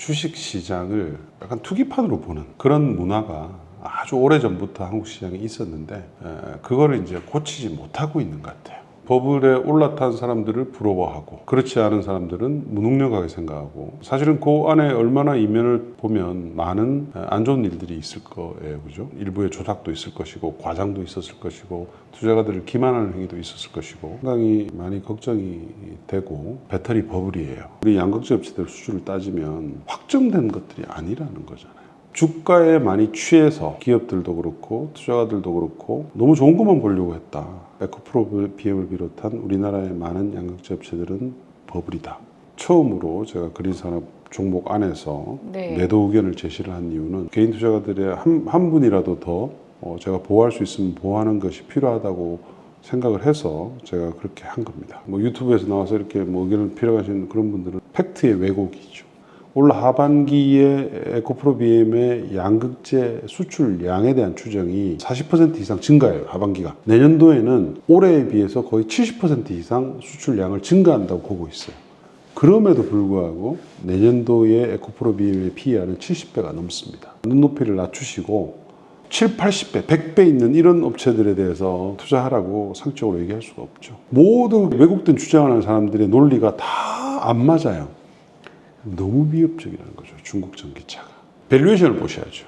주식 시장을 약간 투기판으로 보는 그런 문화가 아주 오래전부터 한국 시장에 있었는데 그거를 이제 고치지 못하고 있는 것 같아요. 버블에 올라탄 사람들을 부러워하고 그렇지 않은 사람들은 무능력하게 생각하고 사실은 그 안에 얼마나 이면을 보면 많은 안 좋은 일들이 있을 거예요. 그죠? 일부의 조작도 있을 것이고 과장도 있었을 것이고 투자가들을 기만하는 행위도 있었을 것이고 상당히 많이 걱정이 되고 배터리 버블이에요. 우리 양극재 업체들 수주를 따지면 확정된 것들이 아니라는 거잖아요. 주가에 많이 취해서 기업들도 그렇고 투자가들도 그렇고 너무 좋은 것만 보려고 했다. 에코프로 BM을 비롯한 우리나라의 많은 양극재 업체들은 버블이다. 처음으로 제가 그린산업 종목 안에서 매도 의견을 제시를 한 이유는 개인 투자가들의 한 분이라도 더 제가 보호할 수 있으면 보호하는 것이 필요하다고 생각을 해서 제가 그렇게 한 겁니다. 뭐 유튜브에서 나와서 이렇게 뭐 의견을 필요하신 그런 분들은 팩트의 왜곡이죠. 올 하반기에 에코프로 BM의 양극재 수출량에 대한 추정이 40% 이상 증가해요. 하반기가. 내년도에는 올해에 비해서 거의 70% 이상 수출량을 증가한다고 보고 있어요. 그럼에도 불구하고 내년도에 에코프로 BM의 PER은 70배가 넘습니다. 눈높이를 낮추시고 7, 80배, 100배 있는 이런 업체들에 대해서 투자하라고 상적으로 얘기할 수가 없죠. 모두 왜곡된 주장하는 사람들의 논리가 다 안 맞아요. 너무 위협적이라는 거죠. 중국 전기차가. 밸류에이션을 보셔야죠.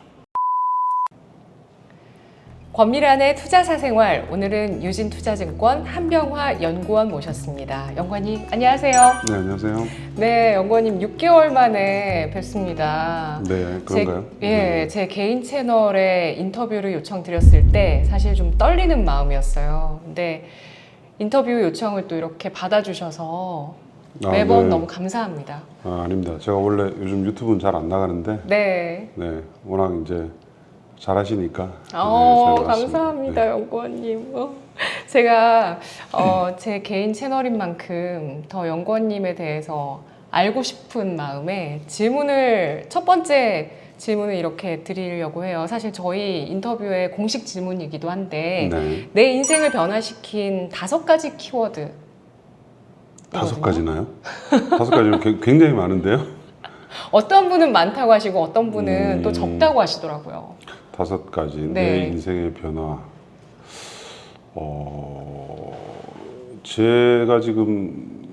권미란의 투자사생활, 오늘은 유진투자증권 한병화 연구원 모셨습니다. 연구원님 안녕하세요. 네, 안녕하세요. 네, 연구원님 6개월 만에 뵙습니다. 네, 그런가요? 제 개인 채널에 인터뷰를 요청드렸을 때 사실 좀 떨리는 마음이었어요. 근데 인터뷰 요청을 또 이렇게 받아주셔서 매번 너무 감사합니다. 아닙니다. 제가 원래 요즘 유튜브는 잘 안 나가는데 네, 워낙 이제 잘하시니까 감사합니다. 연구원님. 제가 제 개인 채널인 만큼 더 연구원님에 대해서 알고 싶은 마음에 첫 번째 질문을 이렇게 드리려고 해요. 사실 저희 인터뷰의 공식 질문이기도 한데 내 인생을 변화시킨 5가지 키워드. 5가지나요? 5가지면 굉장히 많은데요? 어떤 분은 많다고 하시고 어떤 분은 또 적다고 하시더라고요. 5가지. 내 인생의 변화. 제가 지금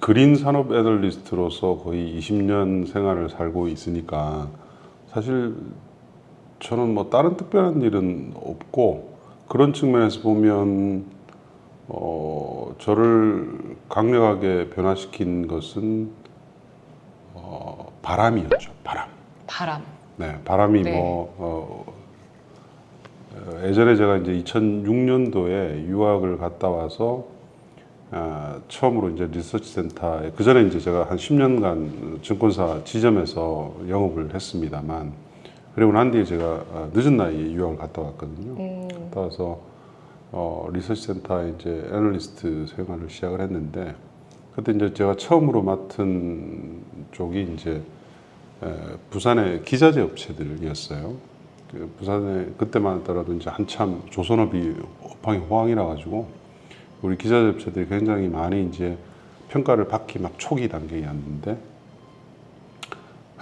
그린 산업 애널리스트로서 거의 20년 생활을 살고 있으니까 사실 저는 뭐 다른 특별한 일은 없고 그런 측면에서 보면 저를 강력하게 변화시킨 것은 바람이었죠. 바람. 네, 바람이 예전에 제가 이제 2006년도에 유학을 갔다 와서 처음으로 이제 리서치 센터에 그 전에 이제 제가 한 10년간 증권사 지점에서 영업을 했습니다만 그리고 난 뒤에 제가 늦은 나이에 유학을 갔다 왔거든요. 갔다 와서 리서치 센터에 이제 애널리스트 생활을 시작을 했는데 그때 이제 제가 처음으로 맡은 쪽이 이제 부산의 기자재 업체들이었어요. 부산에 그때만 하더라도 이제 한참 조선업이 업황이 호황이라 가지고 우리 기자재 업체들이 굉장히 많이 이제 평가를 받기 막 초기 단계였는데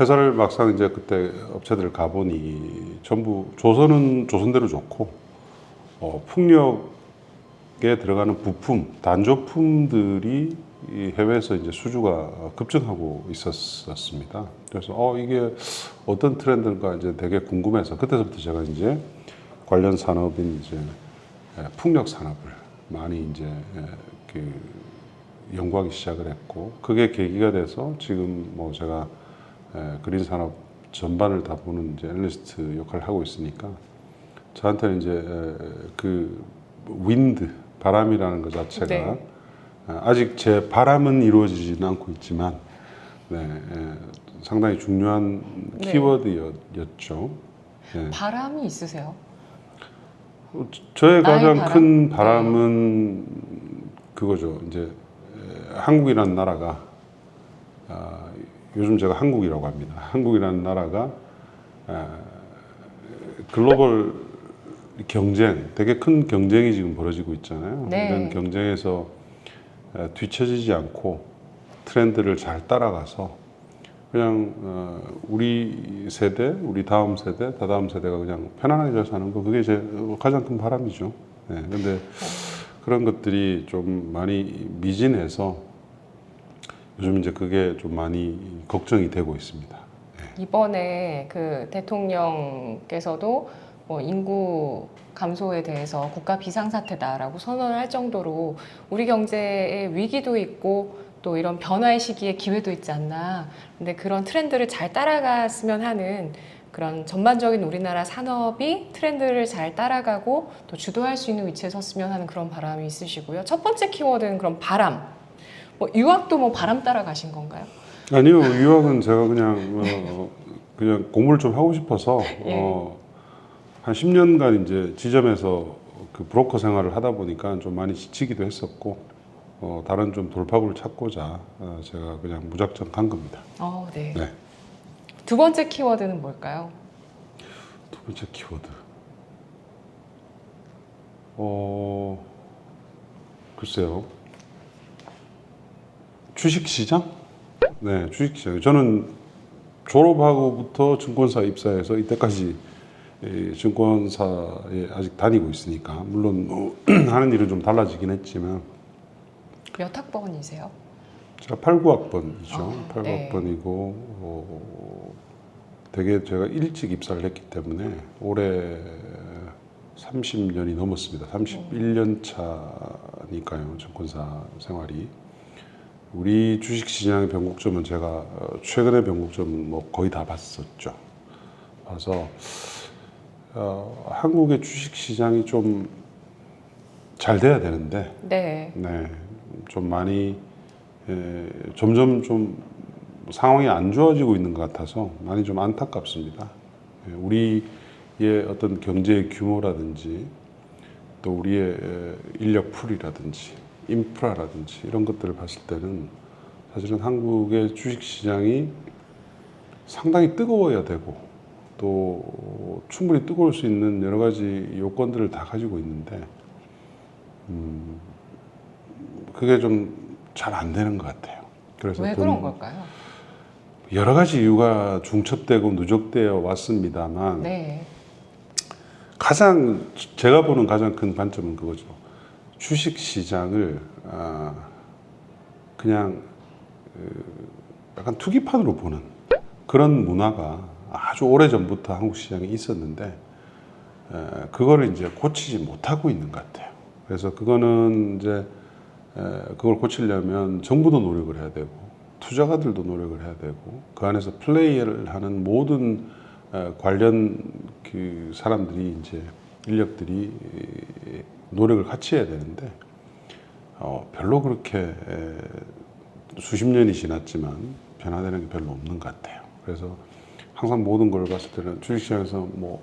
회사를 막상 이제 그때 업체들을 가보니 전부 조선은 조선대로 좋고 풍력에 들어가는 부품, 단조품들이 해외에서 이제 수주가 급증하고 있었습니다. 그래서 이게 어떤 트렌드인가 이제 되게 궁금해서 그때부터 제가 이제 관련 산업인 이제 풍력 산업을 많이 이제 연구하기 시작을 했고 그게 계기가 돼서 지금 뭐 제가 그린 산업 전반을 다 보는 이제 애널리스트 역할을 하고 있으니까 저한테는 이제 그 윈드 바람이라는 것 자체가 아직 제 바람은 이루어지지는 않고 있지만 상당히 중요한 키워드였죠. 바람이 있으세요? 저의 가장 큰 바람은 그거죠. 이제 한국이라는 나라가 요즘 제가 한국이라고 합니다. 한국이라는 나라가 글로벌 경쟁, 되게 큰 경쟁이 지금 벌어지고 있잖아요. 이런 경쟁에서 뒤처지지 않고 트렌드를 잘 따라가서 그냥 우리 세대, 우리 다음 세대, 다다음 세대가 그냥 편안하게 잘 사는 거 그게 제 가장 큰 바람이죠. 네, 근데 그런 것들이 좀 많이 미진해서 요즘 이제 그게 좀 많이 걱정이 되고 있습니다. 이번에 그 대통령께서도 뭐 인구 감소에 대해서 국가 비상사태다라고 선언을 할 정도로 우리 경제에 위기도 있고 또 이런 변화의 시기에 기회도 있지 않나. 근데 그런 트렌드를 잘 따라갔으면 하는 그런 전반적인 우리나라 산업이 트렌드를 잘 따라가고 또 주도할 수 있는 위치에 섰으면 하는 그런 바람이 있으시고요. 첫 번째 키워드는 그럼 바람. 뭐 유학도 뭐 바람 따라 가신 건가요? 아니요, 유학은 제가 그냥 공부를 좀 하고 싶어서 예. 한 10년간 이제 지점에서 그 브로커 생활을 하다 보니까 좀 많이 지치기도 했었고 다른 좀 돌파구를 찾고자 제가 그냥 무작정 간 겁니다. 네. 네. 두 번째 키워드는 뭘까요? 두 번째 키워드. 글쎄요. 주식시장? 네, 주식시장. 저는 졸업하고부터 증권사 입사해서 이때까지 증권사에 아직 다니고 있으니까 물론 하는 일은 좀 달라지긴 했지만 몇 학번이세요? 제가 89학번이죠. 네. 89학번이고 되게 제가 일찍 입사를 했기 때문에 올해 30년이 넘었습니다. 31년 차니까요. 증권사 생활이. 우리 주식시장의 변곡점은 제가 최근의 변곡점은 뭐 거의 다 봤었죠. 봐서 한국의 주식시장이 좀 잘 돼야 되는데 네. 좀 많이 점점 좀 상황이 안 좋아지고 있는 것 같아서 많이 좀 안타깝습니다. 우리의 어떤 경제의 규모라든지 또 우리의 인력 풀이라든지 인프라라든지 이런 것들을 봤을 때는 사실은 한국의 주식시장이 상당히 뜨거워야 되고 또 충분히 뜨거울 수 있는 여러 가지 요건들을 다 가지고 있는데 그게 좀 잘 안 되는 것 같아요. 그래서 왜 그런 걸까요? 여러 가지 이유가 중첩되고 누적되어 왔습니다만 네. 제가 보는 가장 큰 관점은 그거죠. 주식 시장을 그냥 약간 투기판으로 보는 그런 문화가 아주 오래 전부터 한국 시장에 있었는데 그거를 이제 고치지 못하고 있는 것 같아요. 그래서 그거는 이제 그걸 고치려면 정부도 노력을 해야 되고 투자가들도 노력을 해야 되고 그 안에서 플레이를 하는 모든 관련 그 사람들이 이제 인력들이 노력을 같이 해야 되는데 별로 그렇게 수십 년이 지났지만 변화되는 게 별로 없는 것 같아요. 그래서 항상 모든 걸 봤을 때는 주식시장에서 뭐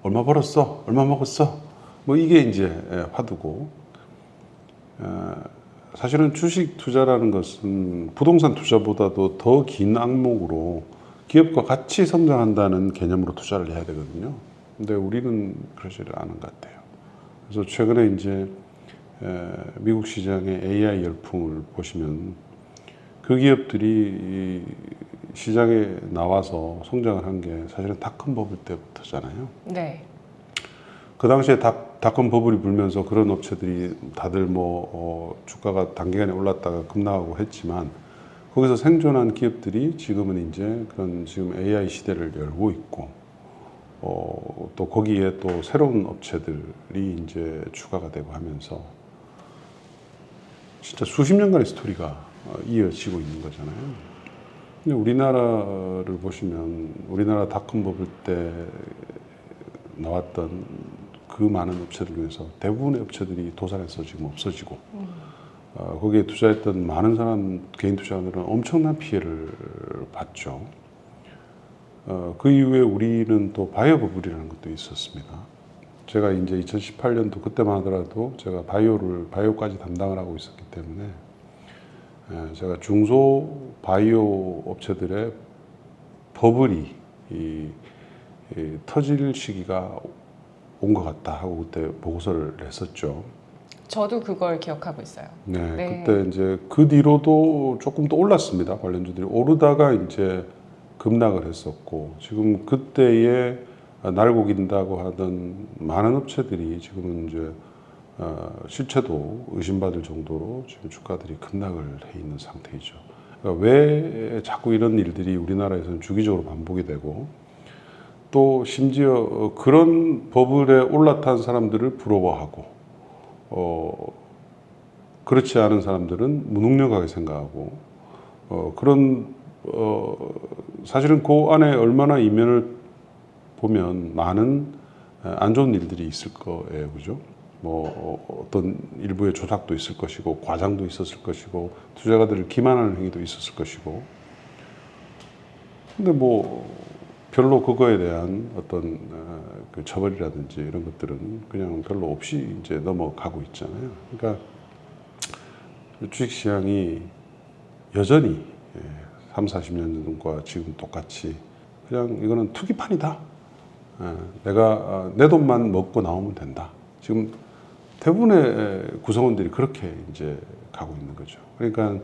얼마 벌었어, 얼마 먹었어, 뭐 이게 이제 화두고 사실은 주식 투자라는 것은 부동산 투자보다도 더 긴 악목으로 기업과 같이 성장한다는 개념으로 투자를 해야 되거든요. 근데 우리는 그러지를 않은 것 같아요. 그래서 최근에 이제 미국 시장의 AI 열풍을 보시면 그 기업들이 시장에 나와서 성장을 한 게 사실은 닷컴 버블 때부터잖아요. 네. 그 당시에 닷컴 버블이 불면서 그런 업체들이 다들 주가가 단기간에 올랐다가 급락하고 했지만 거기서 생존한 기업들이 지금은 이제 그런 지금 AI 시대를 열고 있고 또 거기에 또 새로운 업체들이 이제 추가가 되고 하면서 진짜 수십 년간의 스토리가 이어지고 있는 거잖아요. 근데 우리나라를 보시면 우리나라 닷컴 버블 때 나왔던 그 많은 업체들 중에서 대부분의 업체들이 도산해서 지금 없어지고 거기에 투자했던 많은 사람 개인 투자자들은 엄청난 피해를 봤죠. 그 이후에 우리는 또 바이오 버블이라는 것도 있었습니다. 제가 이제 2018년도 그때만 하더라도 제가 바이오까지 담당을 하고 있었기 때문에 제가 중소 바이오 업체들의 버블이 터질 시기가 온 것 같다 하고 그때 보고서를 냈었죠. 저도 그걸 기억하고 있어요. 네, 네. 그때 이제 그 뒤로도 조금 더 올랐습니다. 관련주들이 오르다가 이제 급락을 했었고 지금 그때에 날고 긴다고 하던 많은 업체들이 지금은 이제 실체도 의심받을 정도로 지금 주가들이 급락을 해 있는 상태이죠. 그러니까 왜 자꾸 이런 일들이 우리나라에서는 주기적으로 반복이 되고 또 심지어 그런 버블에 올라탄 사람들을 부러워하고 그렇지 않은 사람들은 무능력하게 생각하고 사실은 그 안에 얼마나 이면을 보면 많은 안 좋은 일들이 있을 거예요, 그죠? 뭐 어떤 일부의 조작도 있을 것이고 과장도 있었을 것이고 투자가들을 기만하는 행위도 있었을 것이고 근데 뭐 별로 그거에 대한 어떤 그 처벌이라든지 이런 것들은 그냥 별로 없이 이제 넘어가고 있잖아요. 그러니까 주식시장이 여전히 3, 40년 전과 지금 똑같이 그냥 이거는 투기판이다. 내가 내 돈만 먹고 나오면 된다. 지금 대부분의 구성원들이 그렇게 이제 가고 있는 거죠. 그러니까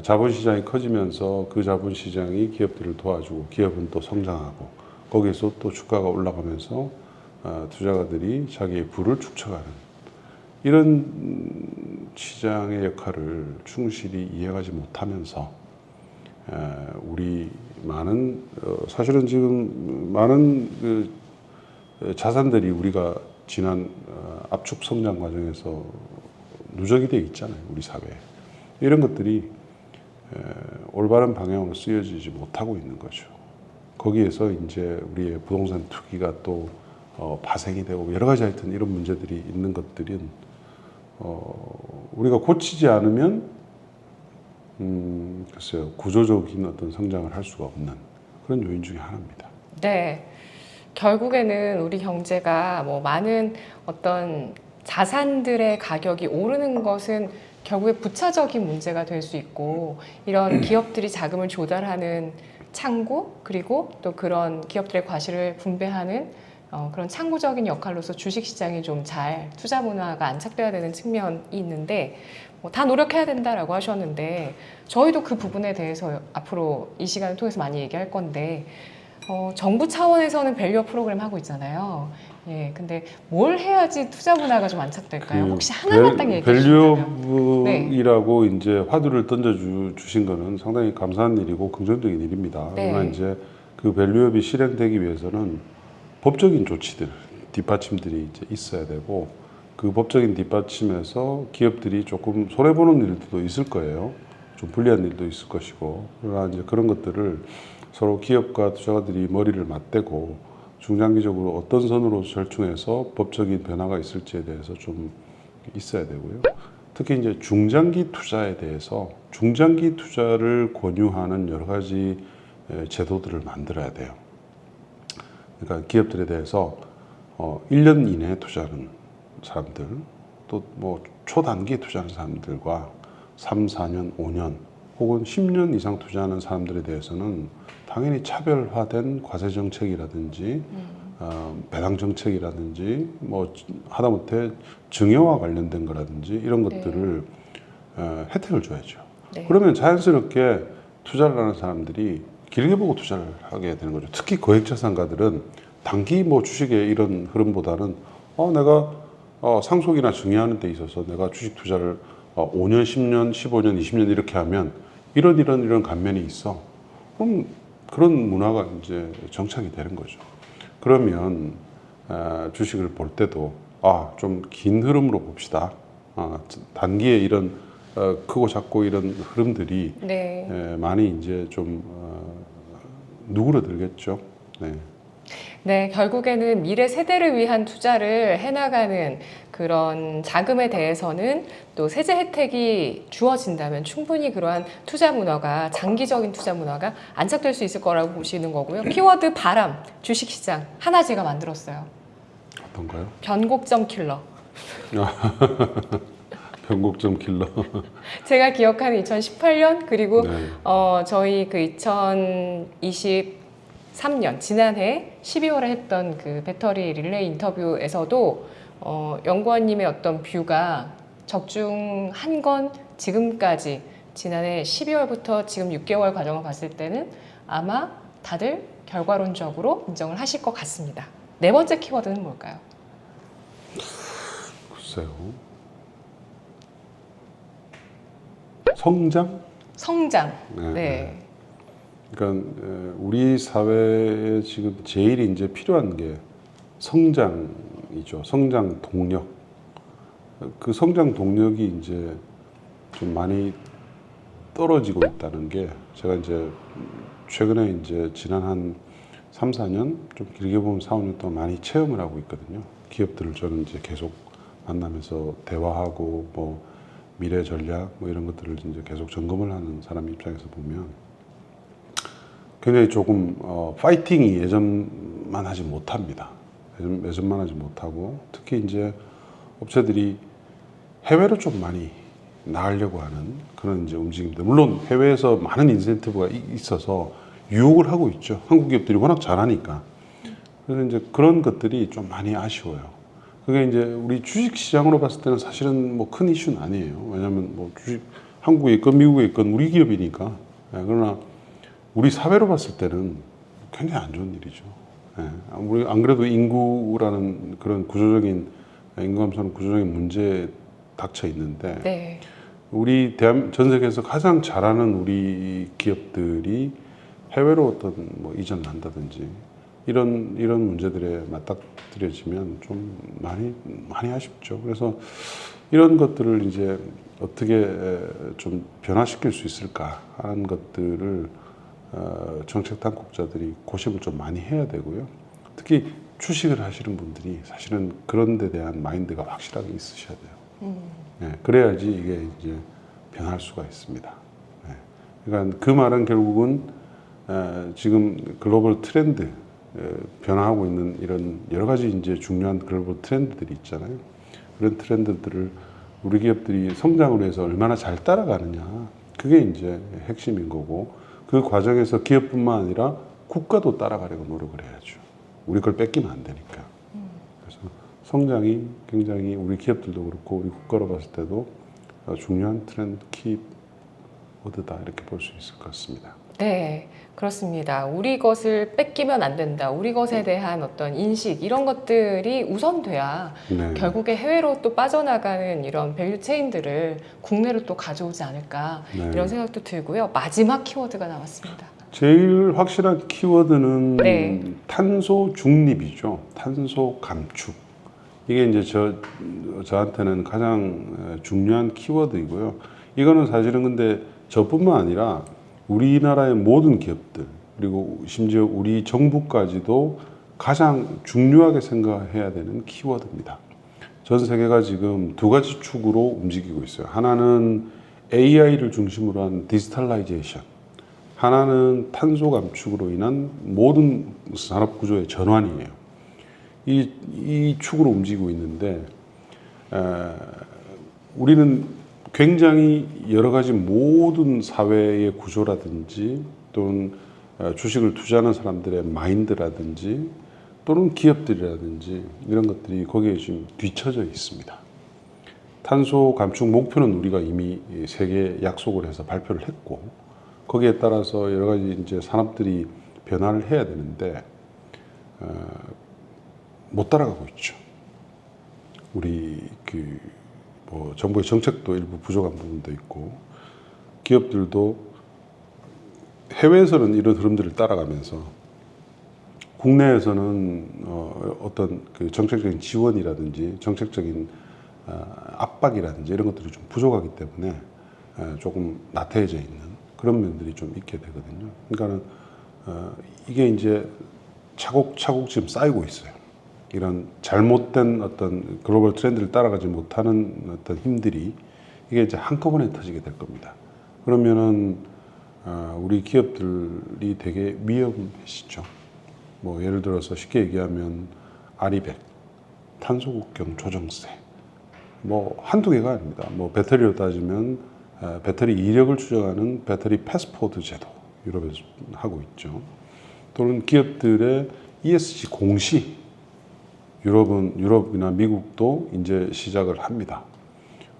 자본시장이 커지면서 그 자본시장이 기업들을 도와주고 기업은 또 성장하고 거기에서 또 주가가 올라가면서 투자가들이 자기의 부를 축적하는 이런 시장의 역할을 충실히 이해하지 못하면서 우리 많은 사실은 지금 많은 그 자산들이 우리가 지난 압축 성장 과정에서 누적이 되어 있잖아요, 우리 사회에. 이런 것들이 올바른 방향으로 쓰여지지 못하고 있는 거죠. 거기에서 이제 우리의 부동산 투기가 또 파생이 되고 여러 가지 하여튼 이런 문제들이 있는 것들은 우리가 고치지 않으면 글쎄요, 구조적인 어떤 성장을 할 수가 없는 그런 요인 중에 하나입니다. 네. 결국에는 우리 경제가 뭐 많은 어떤 자산들의 가격이 오르는 것은 결국에 부차적인 문제가 될 수 있고 이런 기업들이 자금을 조달하는 창구 그리고 또 그런 기업들의 과실을 분배하는 그런 창구적인 역할로서 주식시장이 좀 잘 투자 문화가 안착돼야 되는 측면이 있는데 다 노력해야 된다라고 하셨는데 저희도 그 부분에 대해서 앞으로 이 시간을 통해서 많이 얘기할 건데 정부 차원에서는 밸류업 프로그램 하고 있잖아요. 예, 근데 뭘 해야지 투자 문화가 좀 안착될까요? 혹시 하나만 딱 얘기해 주시면. 밸류업이라고 이제 화두를 던져 주신 거는 상당히 감사한 일이고 긍정적인 일입니다. 네. 그러나 이제 그 밸류업이 실행되기 위해서는 법적인 조치들, 뒷받침들이 이제 있어야 되고 그 법적인 뒷받침에서 기업들이 조금 손해 보는 일도 있을 거예요. 좀 불리한 일도 있을 것이고 그러나 이제 그런 것들을 서로 기업과 투자가들이 머리를 맞대고 중장기적으로 어떤 선으로 절충해서 법적인 변화가 있을지에 대해서 좀 있어야 되고요. 특히 이제 중장기 투자에 대해서 중장기 투자를 권유하는 여러 가지 제도들을 만들어야 돼요. 그러니까 기업들에 대해서 1년 이내에 투자하는 사람들, 또 뭐 초단기에 투자하는 사람들과 3, 4년, 5년 혹은 10년 이상 투자하는 사람들에 대해서는 당연히 차별화된 과세 정책이라든지 배당 정책이라든지 뭐 하다못해 증여와 관련된 거라든지 이런 것들을 혜택을 줘야죠. 네. 그러면 자연스럽게 투자를 하는 사람들이 길게 보고 투자를 하게 되는 거죠. 특히 거액자산가들은 단기 뭐 주식의 이런 흐름보다는 내가 상속이나 증여하는 데 있어서 내가 주식 투자를 5년, 10년, 15년, 20년 이렇게 하면 이런 감면이 있어. 그럼 그런 문화가 이제 정착이 되는 거죠. 그러면 주식을 볼 때도 좀 긴 흐름으로 봅시다. 단기에 이런 크고 작고 이런 흐름들이 네. 많이 이제 좀 누그러들겠죠. 네. 네, 결국에는 미래 세대를 위한 투자를 해나가는 그런 자금에 대해서는 또 세제 혜택이 주어진다면 충분히 그러한 투자 문화가 장기적인 투자 문화가 안착될 수 있을 거라고 보시는 거고요. 키워드 바람, 주식시장 하나 제가 만들었어요. 어떤가요? 변곡점 킬러. 변곡점 킬러. 제가 기억하는 2018년 그리고 네. 저희 그 2023년 지난해 12월에 했던 그 배터리 릴레이 인터뷰에서도 연구원님의 어떤 뷰가 적중한 건 지금까지 지난해 12월부터 지금 6개월 과정을 봤을 때는 아마 다들 결과론적으로 인정을 하실 것 같습니다. 네 번째 키워드는 뭘까요? 글쎄요. 성장? 성장. 네. 네. 그러니까 우리 사회에 지금 제일 이제 필요한 게 성장이죠. 성장 동력. 그 성장 동력이 이제 좀 많이 떨어지고 있다는 게 제가 이제 최근에 이제 지난 한 3, 4년, 좀 길게 보면 4, 5년 동안 많이 체험을 하고 있거든요. 기업들을 저는 이제 계속 만나면서 대화하고 뭐 미래 전략 뭐 이런 것들을 이제 계속 점검을 하는 사람 입장에서 보면 굉장히 조금 파이팅이 예전만 하지 못합니다. 예전만 하지 못하고 특히 이제 업체들이 해외로 좀 많이 나가려고 하는 그런 이제 움직임들. 물론 해외에서 많은 인센티브가 있어서 유혹을 하고 있죠. 한국 기업들이 워낙 잘하니까. 그래서 이제 그런 것들이 좀 많이 아쉬워요. 그게 이제 우리 주식 시장으로 봤을 때는 사실은 뭐 큰 이슈는 아니에요. 왜냐하면 뭐 주식 한국에 있건 미국에 있건 우리 기업이니까. 그러나 우리 사회로 봤을 때는 굉장히 안 좋은 일이죠. 우리 안 그래도 인구라는 그런 구조적인 인구 감소는 구조적인 문제에 닥쳐 있는데 네. 우리 전 세계에서 가장 잘하는 우리 기업들이 해외로 어떤 뭐 이전을 한다든지 이런 문제들에 맞닥뜨려지면 좀 많이 아쉽죠. 그래서 이런 것들을 이제 어떻게 좀 변화시킬 수 있을까 하는 것들을 정책 당국자들이 고심을 좀 많이 해야 되고요. 특히 주식을 하시는 분들이 사실은 그런 데 대한 마인드가 확실하게 있으셔야 돼요. 네, 그래야지 이게 이제 변할 수가 있습니다. 네. 그러니까 그 말은 결국은 지금 글로벌 트렌드 변화하고 있는 이런 여러 가지 이제 중요한 글로벌 트렌드들이 있잖아요. 그런 트렌드들을 우리 기업들이 성장을 위해서 얼마나 잘 따라가느냐. 그게 이제 핵심인 거고 그 과정에서 기업뿐만 아니라 국가도 따라가려고 노력을 해야죠. 우리 걸 뺏기면 안 되니까. 그래서 성장이 굉장히 우리 기업들도 그렇고 우리 국가로 봤을 때도 중요한 트렌드 키워드다 이렇게 볼 수 있을 것 같습니다. 네, 그렇습니다. 우리 것을 뺏기면 안 된다. 우리 것에 대한 어떤 인식 이런 것들이 우선돼야 네. 결국에 해외로 또 빠져나가는 이런 밸류 체인들을 국내로 또 가져오지 않을까 네. 이런 생각도 들고요. 마지막 키워드가 나왔습니다. 제일 확실한 키워드는 네. 탄소 중립이죠. 탄소 감축. 이게 이제 저한테는 가장 중요한 키워드이고요. 이거는 사실은 근데 저뿐만 아니라 우리나라의 모든 기업들 그리고 심지어 우리 정부까지도 가장 중요하게 생각해야 되는 키워드입니다. 전 세계가 지금 두 가지 축으로 움직이고 있어요. 하나는 AI를 중심으로 한 디지털라이제이션, 하나는 탄소 감축으로 인한 모든 산업 구조의 전환이에요. 이 축으로 움직이고 있는데 우리는 굉장히 여러 가지 모든 사회의 구조라든지 또는 주식을 투자하는 사람들의 마인드라든지 또는 기업들이라든지 이런 것들이 거기에 지금 뒤처져 있습니다. 탄소 감축 목표는 우리가 이미 세계에 약속을 해서 발표를 했고 거기에 따라서 여러 가지 이제 산업들이 변화를 해야 되는데 못 따라가고 있죠. 우리 뭐 정부의 정책도 일부 부족한 부분도 있고 기업들도 해외에서는 이런 흐름들을 따라가면서 국내에서는 어떤 그 정책적인 지원이라든지 정책적인 압박이라든지 이런 것들이 좀 부족하기 때문에 조금 나태해져 있는 그런 면들이 좀 있게 되거든요. 그러니까는 이게 이제 차곡차곡 지금 쌓이고 있어요. 이런 잘못된 어떤 글로벌 트렌드를 따라가지 못하는 어떤 힘들이 이게 이제 한꺼번에 터지게 될 겁니다. 그러면은 우리 기업들이 되게 위험해지죠. 뭐 예를 들어서 쉽게 얘기하면 아리백, 탄소국경 조정세, 뭐 한두 개가 아닙니다. 뭐 배터리로 따지면 배터리 이력을 추정하는 배터리 패스포드 제도 유럽에서 하고 있죠. 또는 기업들의 ESG 공시 유럽이나 미국도 이제 시작을 합니다.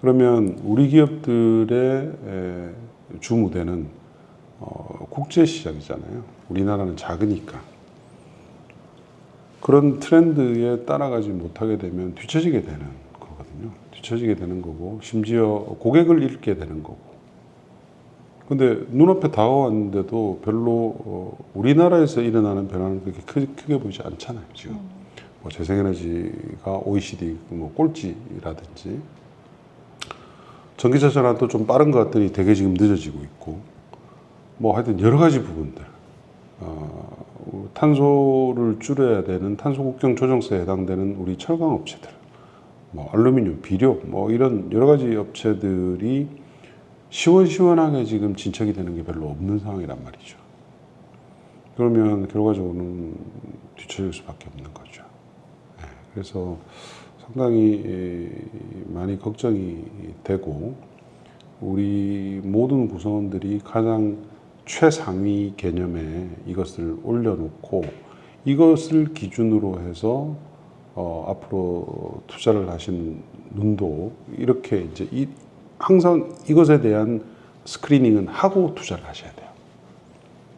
그러면 우리 기업들의 주무대는 국제 시장이잖아요. 우리나라는 작으니까. 그런 트렌드에 따라가지 못하게 되면 뒤처지게 되는 거거든요. 뒤처지게 되는 거고, 심지어 고객을 잃게 되는 거고. 근데 눈앞에 다가왔는데도 별로 우리나라에서 일어나는 변화는 그렇게 크게 보이지 않잖아요, 지금. 뭐 재생에너지가 OECD 뭐 꼴찌라든지, 전기차 전환도 좀 빠른 것 같더니 되게 지금 늦어지고 있고, 뭐 하여튼 여러 가지 부분들. 탄소를 줄여야 되는 탄소 국경 조정세에 해당되는 우리 철강 업체들, 뭐 알루미늄, 비료, 뭐 이런 여러 가지 업체들이 시원시원하게 지금 진척이 되는 게 별로 없는 상황이란 말이죠. 그러면 결과적으로는 뒤처질 수밖에 없는 거죠. 네, 그래서 상당히 많이 걱정이 되고, 우리 모든 구성원들이 가장 최상위 개념에 이것을 올려놓고 이것을 기준으로 해서 앞으로 투자를 하신 눈도 이렇게 이제 항상 이것에 대한 스크리닝은 하고 투자를 하셔야 돼요.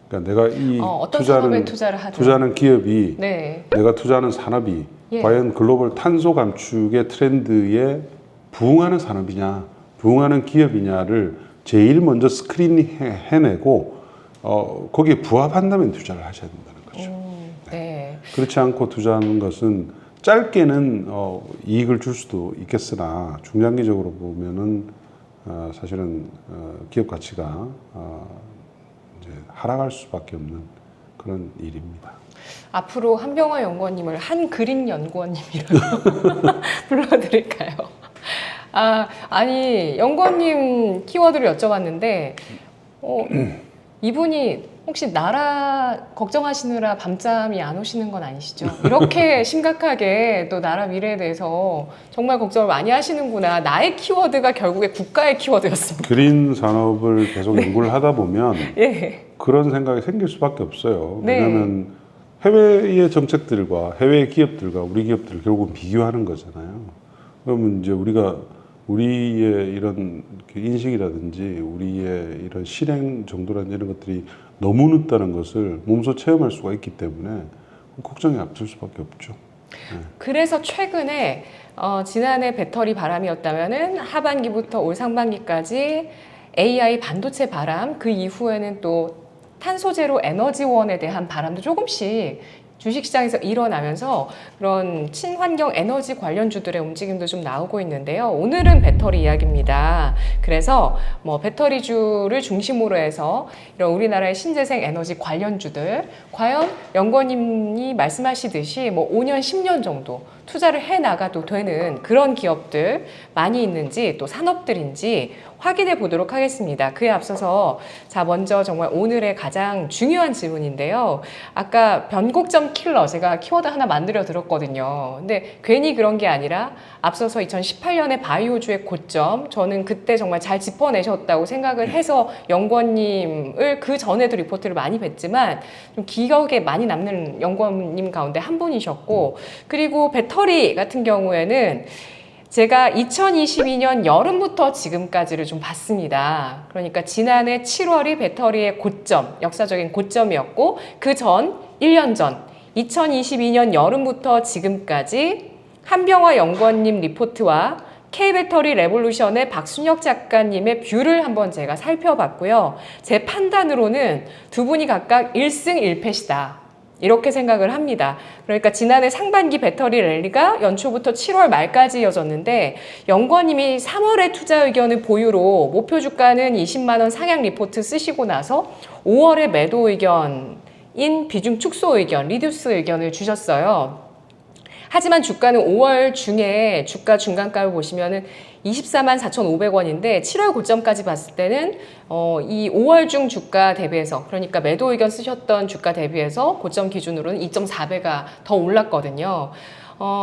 그러니까 내가 이 어떤 산업에 투자를 하든, 투자하는 기업이, 네. 내가 투자하는 산업이 예. 과연 글로벌 탄소 감축의 트렌드에 부응하는 산업이냐, 부응하는 기업이냐를 제일 먼저 스크리닝 해내고 거기에 부합한다면 투자를 하셔야 된다는 거죠. 네. 그렇지 않고 투자하는 것은 짧게는 이익을 줄 수도 있겠으나 중장기적으로 보면은 사실은 기업 가치가 이제 하락할 수밖에 없는 그런 일입니다. 앞으로 한병화 연구원님을 한그린 연구원님이라고 불러드릴까요? 아니 연구원님 키워드를 여쭤봤는데 이분이 혹시 나라 걱정하시느라 밤잠이 안 오시는 건 아니시죠? 이렇게 심각하게 또 나라 미래에 대해서 정말 걱정을 많이 하시는구나. 나의 키워드가 결국에 국가의 키워드였습니다. 그린 산업을 계속 연구를 하다 보면 예. 그런 생각이 생길 수밖에 없어요. 네. 왜냐하면 해외의 정책들과 해외의 기업들과 우리 기업들을 결국은 비교하는 거잖아요. 그러면 이제 우리의 이런 인식이라든지 우리의 이런 실행 정도라든지 이런 것들이 너무 늦다는 것을 몸소 체험할 수가 있기 때문에 걱정이 앞설 수밖에 없죠. 네. 그래서 최근에 지난해 배터리 바람이었다면은 하반기부터 올 상반기까지 AI 반도체 바람, 그 이후에는 또 탄소제로 에너지원에 대한 바람도 조금씩 주식시장에서 일어나면서 그런 친환경 에너지 관련주들의 움직임도 좀 나오고 있는데요. 오늘은 배터리 이야기입니다. 그래서 뭐 배터리주를 중심으로 해서 이런 우리나라의 신재생 에너지 관련주들, 과연 연구원님이 말씀하시듯이 뭐 5년, 10년 정도 투자를 해 나가도 되는 그런 기업들 많이 있는지, 또 산업들인지 확인해 보도록 하겠습니다. 그에 앞서서 자 먼저 정말 오늘의 가장 중요한 질문인데요. 아까 변곡점 킬러 제가 키워드 하나 만들어 드렸거든요. 근데 괜히 그런 게 아니라 앞서서 2018년에 바이오주의 고점, 저는 그때 정말 잘 짚어내셨다고 생각을 해서 연구원님을 그 전에도 리포트를 많이 뵀지만 좀 기억에 많이 남는 연구원님 가운데 한 분이셨고, 그리고 배터리 같은 경우에는 제가 2022년 여름부터 지금까지를 좀 봤습니다. 그러니까 지난해 7월이 배터리의 고점, 역사적인 고점이었고, 그 전 1년 전 2022년 여름부터 지금까지 한병화 연구원님 리포트와 K배터리 레볼루션의 박순혁 작가님의 뷰를 한번 제가 살펴봤고요. 제 판단으로는 두 분이 각각 1승 1패시다. 이렇게 생각을 합니다. 그러니까 지난해 상반기 배터리 랠리가 연초부터 7월 말까지 이어졌는데, 연구원님이 3월에 투자 의견을 보유로 목표 주가는 20만 원 상향 리포트 쓰시고 나서 5월에 매도 의견인 비중 축소 의견, 리듀스 의견을 주셨어요. 하지만 주가는 5월 중에 주가 중간가를 보시면은 24만 4,500원인데 7월 고점까지 봤을 때는 이 5월 중 주가 대비해서, 그러니까 매도 의견 쓰셨던 주가 대비해서 고점 기준으로는 2.4배가 더 올랐거든요.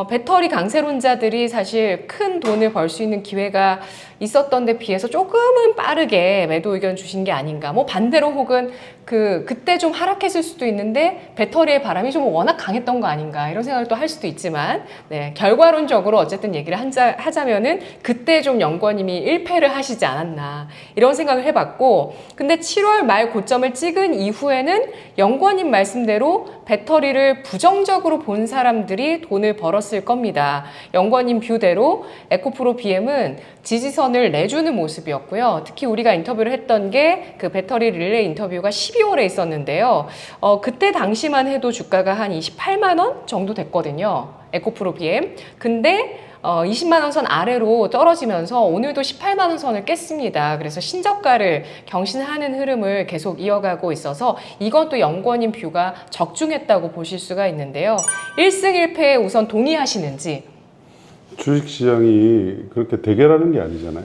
배터리 강세론자들이 사실 큰 돈을 벌 수 있는 기회가 있었던 데 비해서 조금은 빠르게 매도 의견 주신 게 아닌가. 뭐 반대로 혹은 그때 좀 하락했을 수도 있는데 배터리의 바람이 좀 워낙 강했던 거 아닌가 이런 생각을 또 할 수도 있지만 네, 결과론적으로 어쨌든 얘기를 하자면은 그때 좀 연구원님이 1패를 하시지 않았나 이런 생각을 해봤고 근데 7월 말 고점을 찍은 이후에는 연구원님 말씀대로 배터리를 부정적으로 본 사람들이 돈을 벌었을 겁니다. 연구원님 뷰대로 에코프로 BM은 지지선을 내주는 모습이었고요. 특히 우리가 인터뷰를 했던 게 그 배터리 릴레이 인터뷰가 12월에 있었는데요. 그때 당시만 해도 주가가 한 28만 원 정도 됐거든요. 에코프로 BM. 근데 20만 원 선 아래로 떨어지면서 오늘도 18만 원 선을 깼습니다. 그래서 신저가를 경신하는 흐름을 계속 이어가고 있어서 이건 또 연구원님 뷰가 적중했다고 보실 수가 있는데요. 1승 1패에 우선 동의하시는지. 주식시장이 그렇게 대결하는 게 아니잖아요.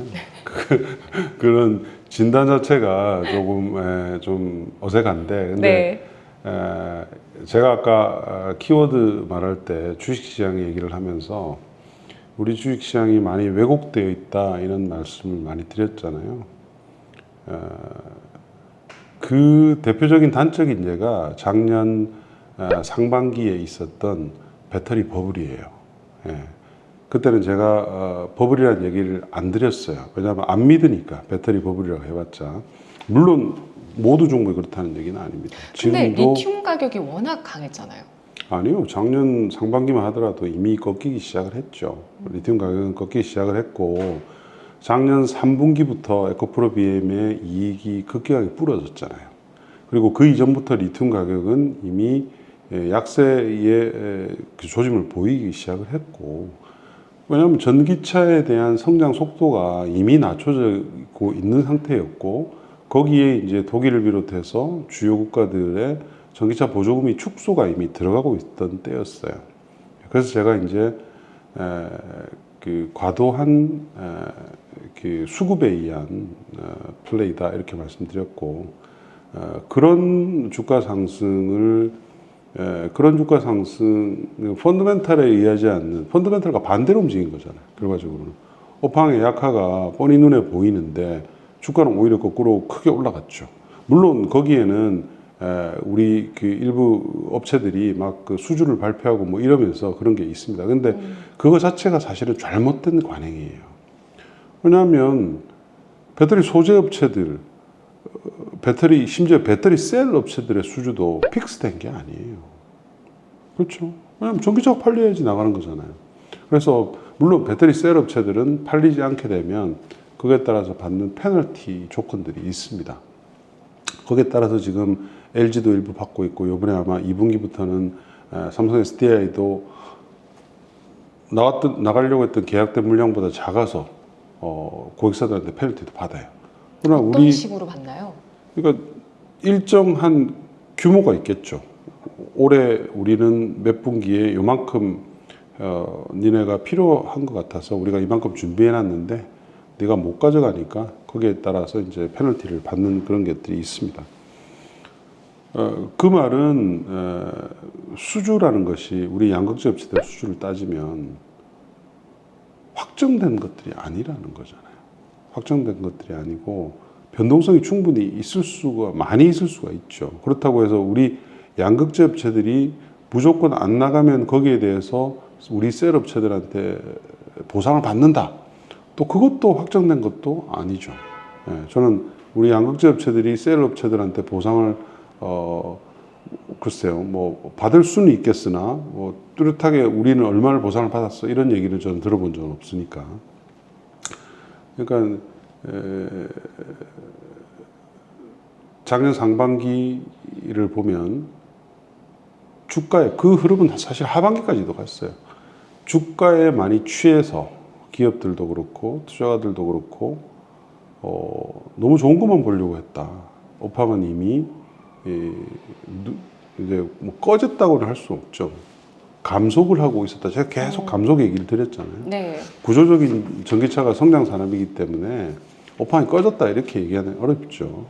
그런 진단 자체가 조금 좀 어색한데 근데 제가 아까 키워드 말할 때 주식시장 얘기를 하면서 우리 주식시장이 많이 왜곡되어 있다 이런 말씀을 많이 드렸잖아요. 그 대표적인 단적인 예가 작년 상반기에 있었던 배터리 버블이에요. 그때는 제가 버블이라는 얘기를 안 드렸어요. 왜냐하면 안 믿으니까 배터리 버블이라고 해봤자. 물론 모두 종목이 그렇다는 얘기는 아닙니다. 근데 지금도 리튬 가격이 워낙 강했잖아요. 아니요. 작년 상반기만 하더라도 이미 꺾이기 시작을 했죠. 리튬 가격은 꺾이기 시작을 했고 작년 3분기부터 에코프로 BM의 이익이 급격하게 불어졌잖아요. 그리고 그 이전부터 리튬 가격은 이미 약세의 그 조짐을 보이기 시작을 했고 왜냐하면 전기차에 대한 성장 속도가 이미 낮춰지고 있는 상태였고 거기에 이제 독일을 비롯해서 주요 국가들의 전기차 보조금이 축소가 이미 들어가고 있던 때였어요. 그래서 제가 이제 그 과도한 그 수급에 의한 플레이다 이렇게 말씀드렸고 그런 주가 상승 펀더멘탈에 의하지 않는 펀더멘탈과 반대로 움직인 거잖아요. 결과적으로는 업황의 약화가 뻔히 눈에 보이는데 주가는 오히려 거꾸로 크게 올라갔죠. 물론 거기에는 우리 그 일부 업체들이 막 그 수주를 발표하고 뭐 이러면서 그런 게 있습니다. 근데 그거 자체가 사실은 잘못된 관행이에요. 왜냐하면 배터리 소재 업체들, 심지어 배터리 셀 업체들의 수주도 픽스된 게 아니에요. 그렇죠. 왜냐하면 전기차가 팔려야지 나가는 거잖아요. 그래서 물론 배터리 셀 업체들은 팔리지 않게 되면 그에 따라서 받는 페널티 조건들이 있습니다. 거기에 따라서 지금 LG도 일부 받고 있고 이번에 아마 2분기부터는 삼성 SDI도 나가려고 했던 계약된 물량보다 작아서 고객사들한테 페널티도 받아요. 그러나 어떤 식으로 받나요? 그러니까 일정한 규모가 있겠죠. 올해 우리는 몇 분기에 요만큼 니네가 필요한 것 같아서 우리가 이만큼 준비해 놨는데 네가 못 가져가니까 거기에 따라서 이제 페널티를 받는 그런 것들이 있습니다. 그 말은 수주라는 것이 우리 양극재 업체들 수주를 따지면 확정된 것들이 아니라는 거잖아요. 확정된 것들이 아니고 변동성이 충분히 많이 있을 수가 있죠. 그렇다고 해서 우리 양극재 업체들이 무조건 안 나가면 거기에 대해서 우리 셀 업체들한테 보상을 받는다. 또 그것도 확정된 것도 아니죠. 저는 우리 양극재 업체들이 셀 업체들한테 보상을 글쎄요, 뭐 받을 수는 있겠으나 뭐 뚜렷하게 우리는 얼마를 보상을 받았어 이런 얘기를 저는 들어본 적은 없으니까. 그러니까 작년 상반기를 보면 주가의 그 흐름은 사실 하반기까지도 갔어요. 주가에 많이 취해서 기업들도 그렇고 투자가들도 그렇고 너무 좋은 것만 보려고 했다. 업황은 이미 이제 뭐 꺼졌다고는 할 수 없죠. 감속을 하고 있었다. 제가 계속 감속 얘기를 드렸잖아요. 네. 구조적인 전기차가 성장 산업이기 때문에 업황이 꺼졌다 이렇게 얘기하는 어렵죠.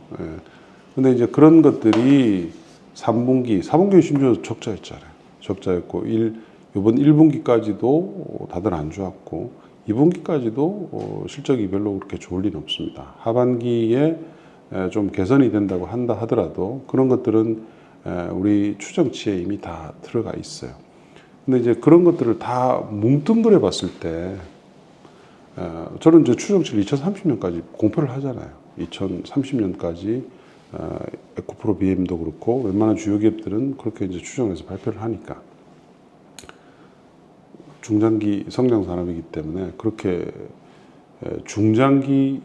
근데 이제 그런 것들이 3분기, 4분기 심지어 적자였잖아요. 적자였고 이번 1분기까지도 다들 안 좋았고 2분기까지도 실적이 별로 그렇게 좋을 리는 없습니다. 하반기에 좀 개선이 된다고 한다 하더라도 그런 것들은 우리 추정치에 이미 다 들어가 있어요. 근데 이제 그런 것들을 다 뭉뚱그려 봤을 때 저는 이제 추정치를 2030년까지 공표를 하잖아요. 2030년까지 에코프로 BM도 그렇고 웬만한 주요 기업들은 그렇게 이제 추정해서 발표를 하니까 중장기 성장 산업이기 때문에 그렇게 중장기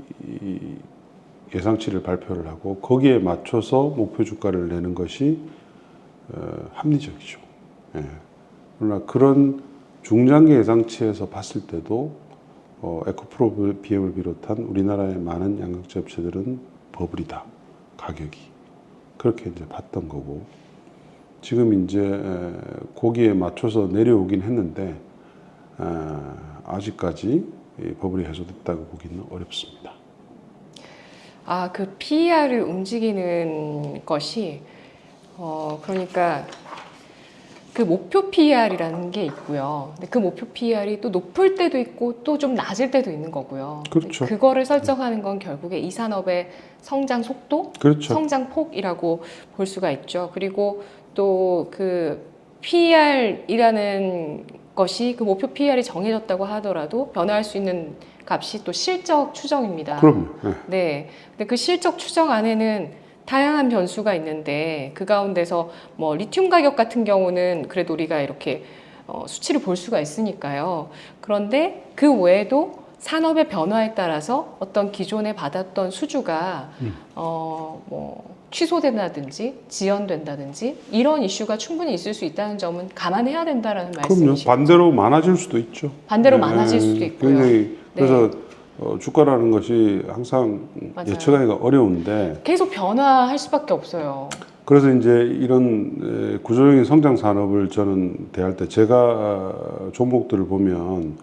예상치를 발표를 하고 거기에 맞춰서 목표 주가를 내는 것이 합리적이죠. 예. 그러나 그런 중장기 예상치에서 봤을 때도 에코프로 BM을 비롯한 우리나라의 많은 양극재 업체들은 버블이다. 가격이. 그렇게 이제 봤던 거고 지금 이제 거기에 맞춰서 내려오긴 했는데 아직까지 버블이 해소됐다고 보기는 어렵습니다. 아, 그 PER을 움직이는 것이 그러니까 그 목표 PER이라는 게 있고요. 근데 그 목표 PER이 또 높을 때도 있고 또 좀 낮을 때도 있는 거고요. 그렇죠. 그거를 설정하는 건 결국에 이 산업의 성장 속도, 그렇죠. 성장 폭이라고 볼 수가 있죠. 그리고 또 그 PER이라는 것이 그 목표 PER이 정해졌다고 하더라도 변화할 수 있는 값이 또 실적 추정입니다. 그럼요. 네. 네. 근데 그 실적 추정 안에는 다양한 변수가 있는데 그 가운데서 뭐 리튬 가격 같은 경우는 그래도 우리가 이렇게 수치를 볼 수가 있으니까요. 그런데 그 외에도 산업의 변화에 따라서 어떤 기존에 받았던 수주가 뭐 취소된다든지 지연된다든지 이런 이슈가 충분히 있을 수 있다는 점은 감안해야 된다라는 그럼요. 말씀이시죠. 반대로 많아질 수도 있죠. 반대로 많아질 수도 있고요. 굉장히 그래서 주가라는 것이 항상 맞아요. 예측하기가 어려운데 계속 변화할 수밖에 없어요. 그래서 이제 이런 구조적인 성장 산업을 저는 대할 때 제가 종목들을 보면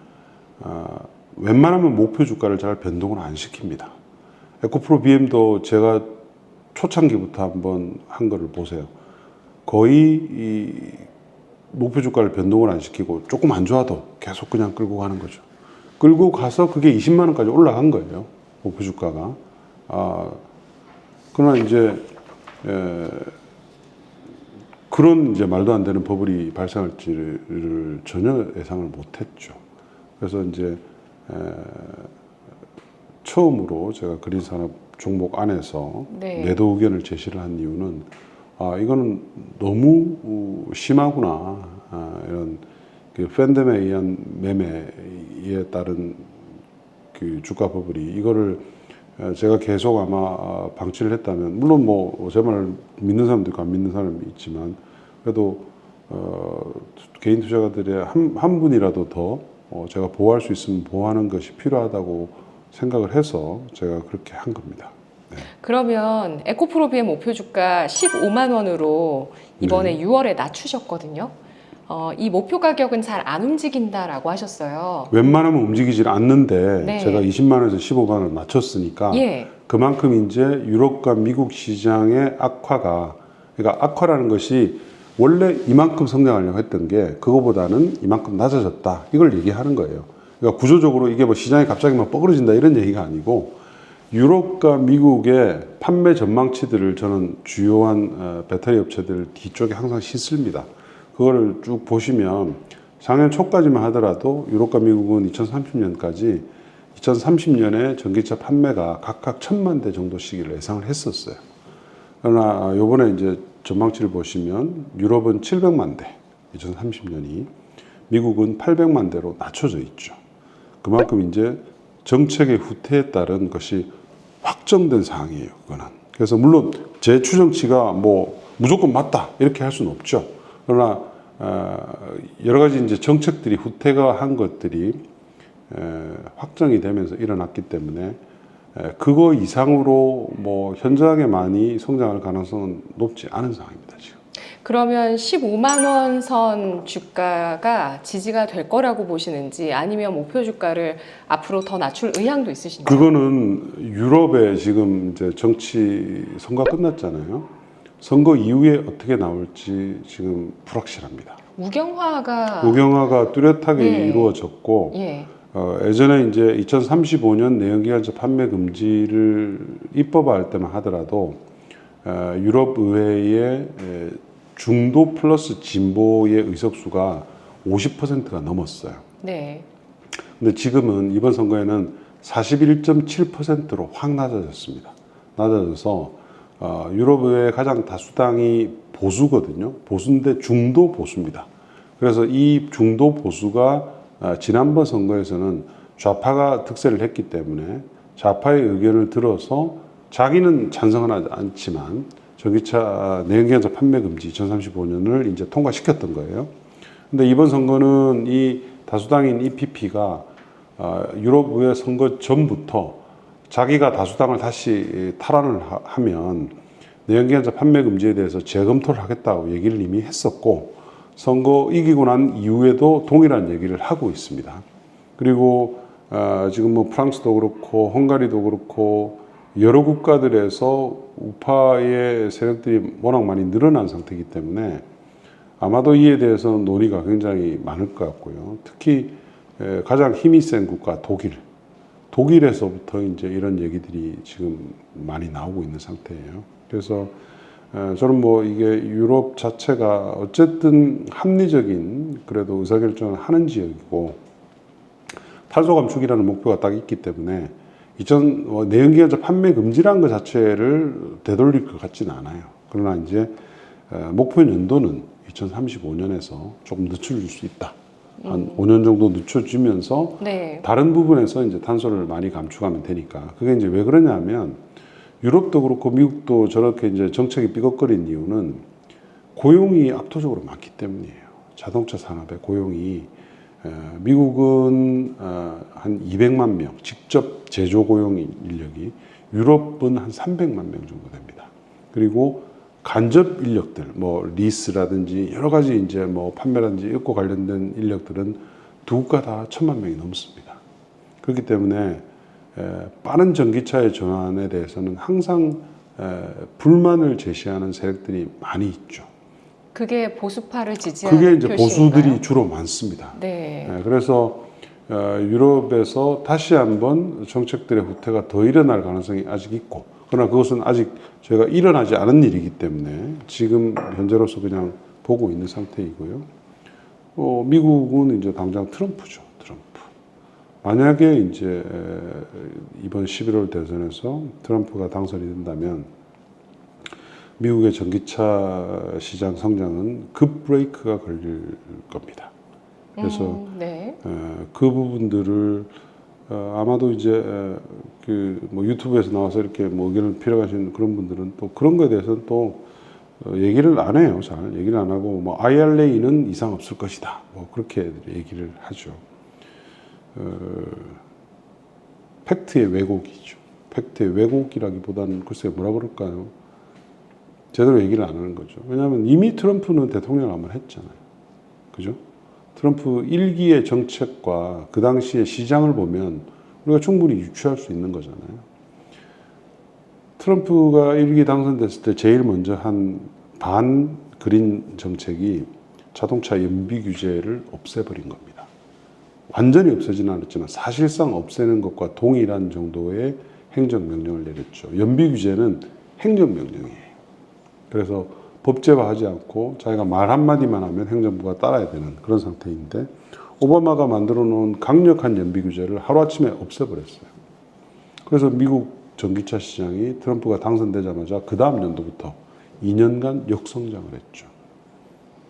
웬만하면 목표 주가를 잘 변동을 안 시킵니다. 에코프로 BM도 제가 초창기부터 한번 한 거를 보세요. 거의 이 목표 주가를 변동을 안 시키고 조금 안 좋아도 계속 그냥 끌고 가는 거죠. 끌고 가서 그게 20만 원까지 올라간 거예요. 목표 주가가. 그러나 이제 그런 이제 말도 안 되는 버블이 발생할지를 전혀 예상을 못했죠. 그래서 이제 처음으로 제가 그린산업 종목 안에서 네. 매도 의견을 제시를 한 이유는 이거는 너무 심하구나. 이런 그 팬덤에 의한 매매에 따른 그 주가 버블이 이거를 제가 계속 아마 방치를 했다면 물론 뭐 제 말을 믿는 사람도 있고 안 믿는 사람이 있지만 그래도 개인 투자가들의 한 분이라도 더 제가 보호할 수 있으면 보호하는 것이 필요하다고 생각을 해서 제가 그렇게 한 겁니다. 네. 그러면 에코프로 BM 목표 주가 15만 원으로 이번에 네. 6월에 낮추셨거든요. 이 목표 가격은 잘 안 움직인다라고 하셨어요. 웬만하면 움직이질 않는데 네. 제가 20만 원에서 15만 원을 낮췄으니까 예. 그만큼 이제 유럽과 미국 시장의 악화가 그러니까 악화라는 것이 원래 이만큼 성장하려고 했던 게 그거보다는 이만큼 낮아졌다 이걸 얘기하는 거예요. 그러니까 구조적으로 이게 뭐 시장이 갑자기 막 뻐그러진다 이런 얘기가 아니고 유럽과 미국의 판매 전망치들을 저는 주요한 배터리 업체들 뒤쪽에 항상 싣습니다. 그거를 쭉 보시면 작년 초까지만 하더라도 유럽과 미국은 2030년까지 2030년에 전기차 판매가 각각 1,000만 대 정도씩을 예상을 했었어요. 그러나 요번에 이제 전망치를 보시면 유럽은 700만 대, 2030년이 미국은 800만 대로 낮춰져 있죠. 그만큼 이제 정책의 후퇴에 따른 것이 확정된 사항이에요. 그거는. 그래서 물론 제 추정치가 뭐 무조건 맞다 이렇게 할 수는 없죠. 그러나 여러 가지 이제 정책들이 후퇴가 한 것들이 확정이 되면서 일어났기 때문에 그거 이상으로 뭐 현저하게 많이 성장할 가능성은 높지 않은 상황입니다. 지금. 그러면 15만 원 선 주가가 지지가 될 거라고 보시는지 아니면 목표 주가를 앞으로 더 낮출 의향도 있으신가요? 그거는 유럽에 지금 이제 정치 선거 끝났잖아요. 선거 이후에 어떻게 나올지 지금 불확실합니다. 우경화가 우경화가 뚜렷하게 네. 이루어졌고 예. 예전에 이제 2035년 내연기관차 판매 금지를 입법할 때만 하더라도 유럽 의회의 중도 플러스 진보의 의석수가 50%가 넘었어요. 네. 근데 지금은 이번 선거에는 41.7%로 확 낮아졌습니다. 낮아져서 유럽 의회 가장 다수당이 보수거든요. 보수인데 중도 보수입니다. 그래서 이 중도 보수가 지난번 선거에서는 좌파가 득세를 했기 때문에 좌파의 의견을 들어서 자기는 찬성은 않지만 전기차 내연기관차 판매 금지 2035년을 이제 통과시켰던 거예요. 근데 이번 선거는 이 다수당인 EPP가 유럽 의회 선거 전부터 자기가 다수당을 다시 탈환을 하면 내연기관차 판매 금지에 대해서 재검토를 하겠다고 얘기를 이미 했었고, 선거 이기고 난 이후에도 동일한 얘기를 하고 있습니다. 그리고 지금 뭐 프랑스도 그렇고 헝가리도 그렇고 여러 국가들에서 우파의 세력들이 워낙 많이 늘어난 상태이기 때문에 아마도 이에 대해서 논의가 굉장히 많을 것 같고요. 특히 가장 힘이 센 국가 독일에서부터 이제 이런 얘기들이 지금 많이 나오고 있는 상태예요. 그래서 저는 뭐 이게 유럽 자체가 어쨌든 합리적인 그래도 의사결정을 하는 지역이고 탄소 감축이라는 목표가 딱 있기 때문에 내연기관차 판매 금지라는 것 자체를 되돌릴 것 같지는 않아요. 그러나 이제 목표 연도는 2035년에서 조금 늦춰줄 수 있다. 한 5년 정도 늦춰지면서 네. 다른 부분에서 이제 탄소를 많이 감축하면 되니까. 그게 이제 왜 그러냐면 유럽도 그렇고 미국도 저렇게 이제 정책이 삐걱거린 이유는 고용이 압도적으로 많기 때문이에요. 자동차 산업의 고용이 미국은 한 200만 명 직접 제조 고용 인력이, 유럽은 한 300만 명 정도 됩니다. 그리고 간접 인력들, 뭐 리스라든지 여러 가지 이제 뭐 판매라든지 이것과 관련된 인력들은 두 국가 다 1000만 명이 넘습니다. 그렇기 때문에 빠른 전기차의 전환에 대해서는 항상 불만을 제시하는 세력들이 많이 있죠. 그게 보수파를 지지하는 그게 이제 표시인가요? 보수들이 주로 많습니다. 네. 그래서 유럽에서 다시 한번 정책들의 후퇴가 더 일어날 가능성이 아직 있고, 그러나 그것은 아직 저희가 일어나지 않은 일이기 때문에 지금 현재로서 그냥 보고 있는 상태이고요. 미국은 이제 당장 트럼프죠. 트럼프. 만약에 이제 이번 11월 대선에서 트럼프가 당선이 된다면 미국의 전기차 시장 성장은 급 브레이크가 걸릴 겁니다. 그래서 네. 그 부분들을 아마도 이제 그 뭐 유튜브에서 나와서 이렇게 뭐 의견을 필요하신 그런 분들은 또 그런 거에 대해서는 또 얘기를 안 해요. 잘 얘기를 안 하고 뭐 IRA는 이상 없을 것이다. 뭐 그렇게 얘기를 하죠. 팩트의 왜곡이죠. 팩트의 왜곡이라기보다는 글쎄 뭐라 그럴까요? 제대로 얘기를 안 하는 거죠. 왜냐하면 이미 트럼프는 대통령을 한번 했잖아요. 그죠? 트럼프 1기의 정책과 그 당시의 시장을 보면 우리가 충분히 유추할 수 있는 거잖아요. 트럼프가 1기 당선됐을 때 제일 먼저 한 반 그린 정책이 자동차 연비 규제를 없애버린 겁니다. 완전히 없애지는 않았지만 사실상 없애는 것과 동일한 정도의 행정명령을 내렸죠. 연비 규제는 행정명령이에요. 그래서 법제화하지 않고 자기가 말 한마디만 하면 행정부가 따라야 되는 그런 상태인데, 오바마가 만들어 놓은 강력한 연비 규제를 하루아침에 없애버렸어요. 그래서 미국 전기차 시장이 트럼프가 당선되자마자 그 다음 연도부터 2년간 역성장을 했죠.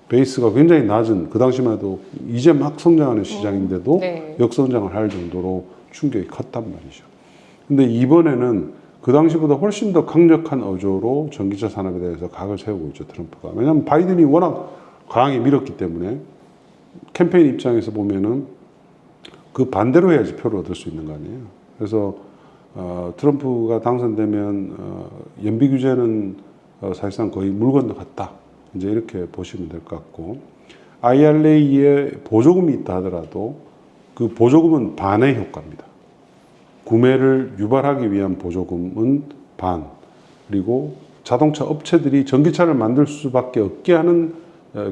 베이스가 굉장히 낮은, 그 당시만 해도 이제 막 성장하는 시장인데도 네. 역성장을 할 정도로 충격이 컸단 말이죠. 근데 이번에는 그 당시보다 훨씬 더 강력한 어조로 전기차 산업에 대해서 각을 세우고 있죠, 트럼프가. 왜냐하면 바이든이 워낙 강하게 밀었기 때문에 캠페인 입장에서 보면은 그 반대로 해야지 표를 얻을 수 있는 거 아니에요. 그래서 트럼프가 당선되면 연비 규제는 사실상 거의 물 건너갔다. 이제 이렇게 보시면 될 것 같고, IRA에 보조금이 있다 하더라도 그 보조금은 반의 효과입니다. 구매를 유발하기 위한 보조금은 반, 그리고 자동차 업체들이 전기차를 만들 수밖에 없게 하는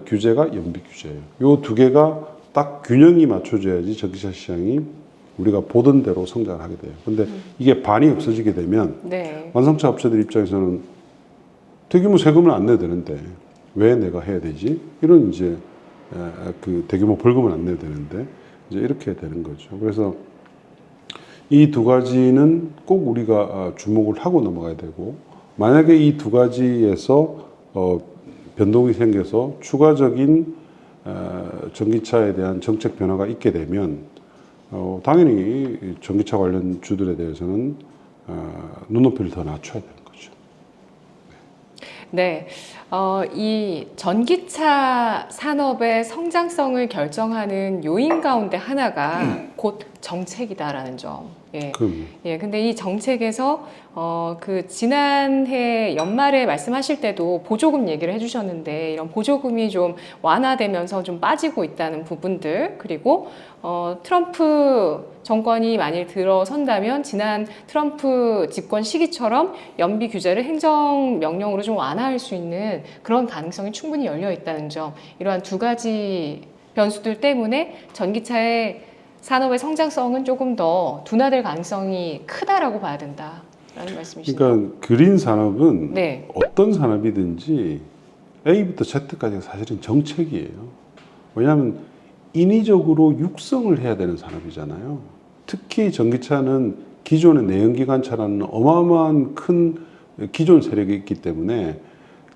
규제가 연비 규제예요. 이 두 개가 딱 균형이 맞춰져야지 전기차 시장이 우리가 보던 대로 성장을 하게 돼요. 근데 이게 반이 없어지게 되면 네. 완성차 업체들 입장에서는 대규모 세금을 안 내야 되는데 왜 내가 해야 되지? 이런 이제 그 대규모 벌금을 안 내야 되는데 이제 이렇게 되는 거죠. 그래서 이 두 가지는 꼭 우리가 주목을 하고 넘어가야 되고, 만약에 이 두 가지에서 변동이 생겨서 추가적인 전기차에 대한 정책 변화가 있게 되면 당연히 전기차 관련 주들에 대해서는 눈높이를 더 낮춰야 되는 거죠. 네. 이 전기차 산업의 성장성을 결정하는 요인 가운데 하나가 곧 정책이다라는 점. 예. 그럼 예, 근데 이 정책에서 그 지난해 연말에 말씀하실 때도 보조금 얘기를 해주셨는데 이런 보조금이 좀 완화되면서 좀 빠지고 있다는 부분들, 그리고 트럼프 정권이 만일 들어선다면 지난 트럼프 집권 시기처럼 연비 규제를 행정 명령으로 좀 완화할 수 있는 그런 가능성이 충분히 열려 있다는 점, 이러한 두 가지 변수들 때문에 전기차의 산업의 성장성은 조금 더 둔화될 가능성이 크다라고 봐야 된다라는 말씀이시네요. 그러니까 그린 산업은 네. 어떤 산업이든지 A부터 Z까지가 사실은 정책이에요. 왜냐하면 인위적으로 육성을 해야 되는 산업이잖아요. 특히 전기차는 기존의 내연기관차라는 어마어마한 큰 기존 세력이 있기 때문에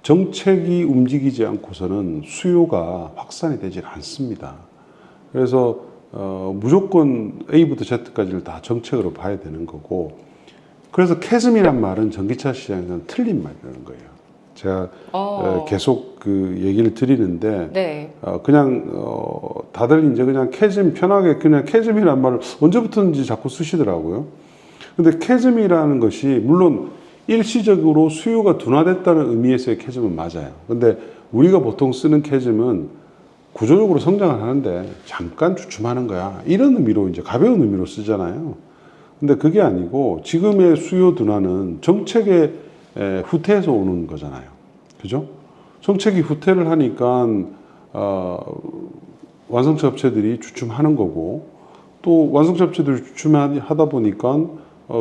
정책이 움직이지 않고서는 수요가 확산이 되질 않습니다. 그래서 무조건 A부터 Z까지를 다 정책으로 봐야 되는 거고, 그래서 캐즘이란 말은 전기차 시장에서는 틀린 말이라는 거예요. 제가 계속 그 얘기를 드리는데 네. 그냥 다들 이제 그냥 캐즘 편하게 그냥 캐즘이란 말을 언제부터인지 자꾸 쓰시더라고요. 근데 캐즘이라는 것이 물론 일시적으로 수요가 둔화됐다는 의미에서의 캐즘은 맞아요. 근데 우리가 보통 쓰는 캐즘은 구조적으로 성장을 하는데 잠깐 주춤하는 거야, 이런 의미로 이제 가벼운 의미로 쓰잖아요. 근데 그게 아니고 지금의 수요 둔화는 정책의 후퇴에서 오는 거잖아요. 그죠? 정책이 후퇴를 하니까 완성차 업체들이 주춤하는 거고, 또 완성차 업체들이 주춤하다 보니까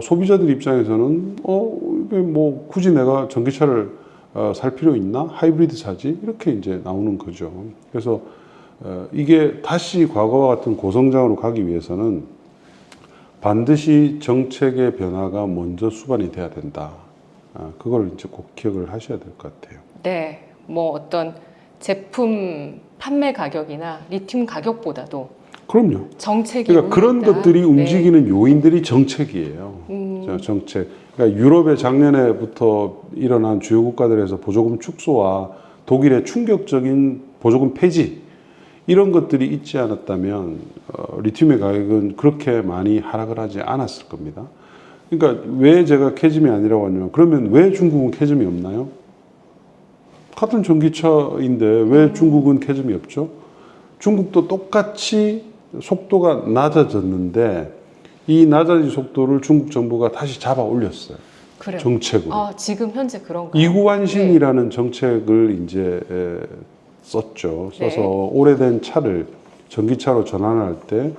소비자들 입장에서는 이게 뭐 굳이 내가 전기차를 살 필요 있나? 하이브리드 사지? 이렇게 이제 나오는 거죠. 그래서 이게 다시 과거와 같은 고성장으로 가기 위해서는 반드시 정책의 변화가 먼저 수반이 돼야 된다. 그걸 이제 꼭 기억을 하셔야 될 것 같아요. 네. 뭐 어떤 제품 판매 가격이나 리튬 가격보다도 그럼요. 정책이 그러니까 그런 의미있다. 것들이 네. 움직이는 요인들이 정책이에요. 자, 정책. 그러니까 유럽의 작년에부터 일어난 주요 국가들에서 보조금 축소와 독일의 충격적인 보조금 폐지, 이런 것들이 있지 않았다면 리튬의 가격은 그렇게 많이 하락을 하지 않았을 겁니다. 그러니까 왜 제가 캐즘이 아니라고 하냐면, 그러면 왜 중국은 캐즘이 없나요? 같은 전기차인데 왜 중국은 캐즘이 없죠? 중국도 똑같이 속도가 낮아졌는데 이 낮아진 속도를 중국 정부가 다시 잡아 올렸어요. 그래요. 정책으로. 지금 현재 그런가요? 이구환신이라는 정책을 이제 썼죠. 써서 네. 오래된 차를 전기차로 전환할 때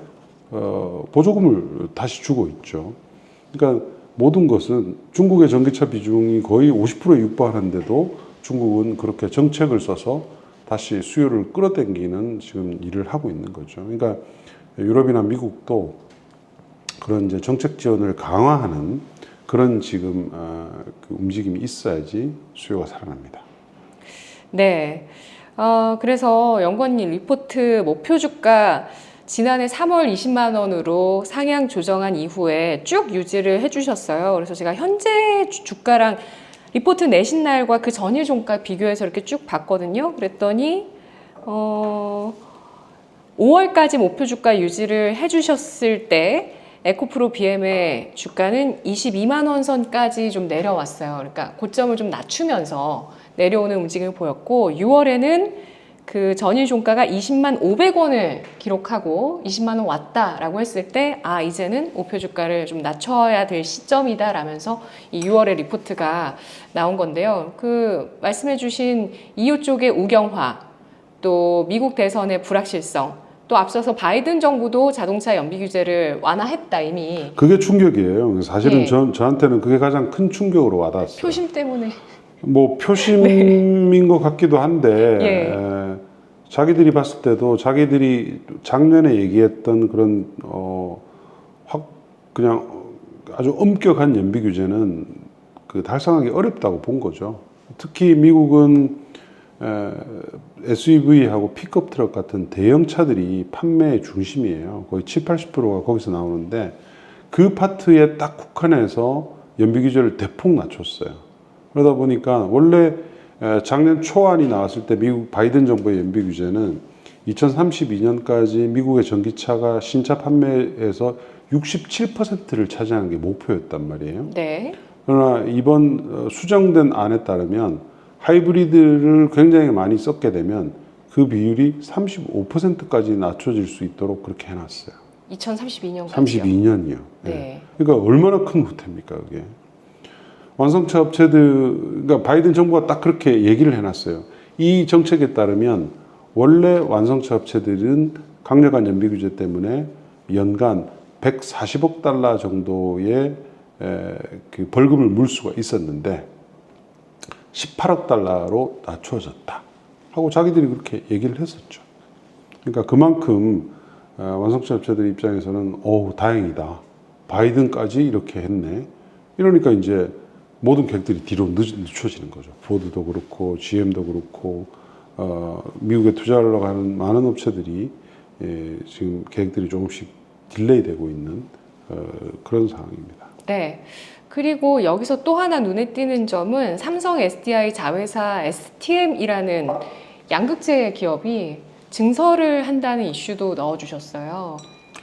보조금을 다시 주고 있죠. 그러니까 모든 것은 중국의 전기차 비중이 거의 50%에 육박하는데도 중국은 그렇게 정책을 써서 다시 수요를 끌어당기는 지금 일을 하고 있는 거죠. 그러니까 유럽이나 미국도 그런 이제 정책 지원을 강화하는 그런 지금 그 움직임이 있어야지 수요가 살아납니다. 네. 그래서 연구원님 리포트 목표 주가 지난해 3월 20만 원으로 상향 조정한 이후에 쭉 유지를 해주셨어요. 그래서 제가 현재 주가랑 리포트 내신 날과 그 전일 종가 비교해서 이렇게 쭉 봤거든요. 그랬더니 5월까지 목표 주가 유지를 해주셨을 때 에코프로 BM의 주가는 22만 원 선까지 좀 내려왔어요. 그러니까 고점을 좀 낮추면서 내려오는 움직임을 보였고, 6월에는 그 전일 종가가 20만 500원을 기록하고 20만 원 왔다라고 했을 때 이제는 목표 주가를 좀 낮춰야 될 시점이다 라면서 이 6월의 리포트가 나온 건데요. 그 말씀해 주신 이유 쪽의 우경화, 또 미국 대선의 불확실성, 또 앞서서 바이든 정부도 자동차 연비 규제를 완화했다 이미. 그게 충격이에요. 사실은 예. 저한테는 그게 가장 큰 충격으로 와닿았어요. 표심 때문에. 뭐 표심인 것 같기도 한데 예. 자기들이 봤을 때도 자기들이 작년에 얘기했던 그런 확 그냥 아주 엄격한 연비 규제는 그 달성하기 어렵다고 본 거죠. 특히 미국은 SUV하고 픽업 트럭 같은 대형 차들이 판매의 중심이에요. 거의 70~80%가 거기서 나오는데 그 파트에 딱 국한해서 연비 규제를 대폭 낮췄어요. 그러다 보니까 원래 작년 초안이 나왔을 때 미국 바이든 정부의 연비 규제는 2032년까지 미국의 전기차가 신차 판매에서 67%를 차지하는 게 목표였단 말이에요. 네. 그러나 이번 수정된 안에 따르면 하이브리드를 굉장히 많이 썼게 되면 그 비율이 35%까지 낮춰질 수 있도록 그렇게 해놨어요. 2032년까지요. 32년이요. 네. 그러니까 얼마나 큰 호태입니까, 그게. 완성차 업체들, 그러니까 바이든 정부가 딱 그렇게 얘기를 해놨어요. 이 정책에 따르면 원래 완성차 업체들은 강력한 연비 규제 때문에 연간 140억 달러 정도의 그 벌금을 물 수가 있었는데 18억 달러로 낮춰졌다 하고 자기들이 그렇게 얘기를 했었죠. 그러니까 그만큼 완성차 업체들 입장에서는 다행이다. 바이든까지 이렇게 했네. 이러니까 이제 모든 계획들이 뒤로 늦춰지는 거죠. 포드도 그렇고 GM도 그렇고 미국에 투자하러 가는 많은 업체들이 지금 계획들이 조금씩 딜레이 되고 있는 그런 상황입니다. 네. 그리고 여기서 또 하나 눈에 띄는 점은 삼성 SDI 자회사 STM이라는 양극재 기업이 증설을 한다는 이슈도 넣어주셨어요.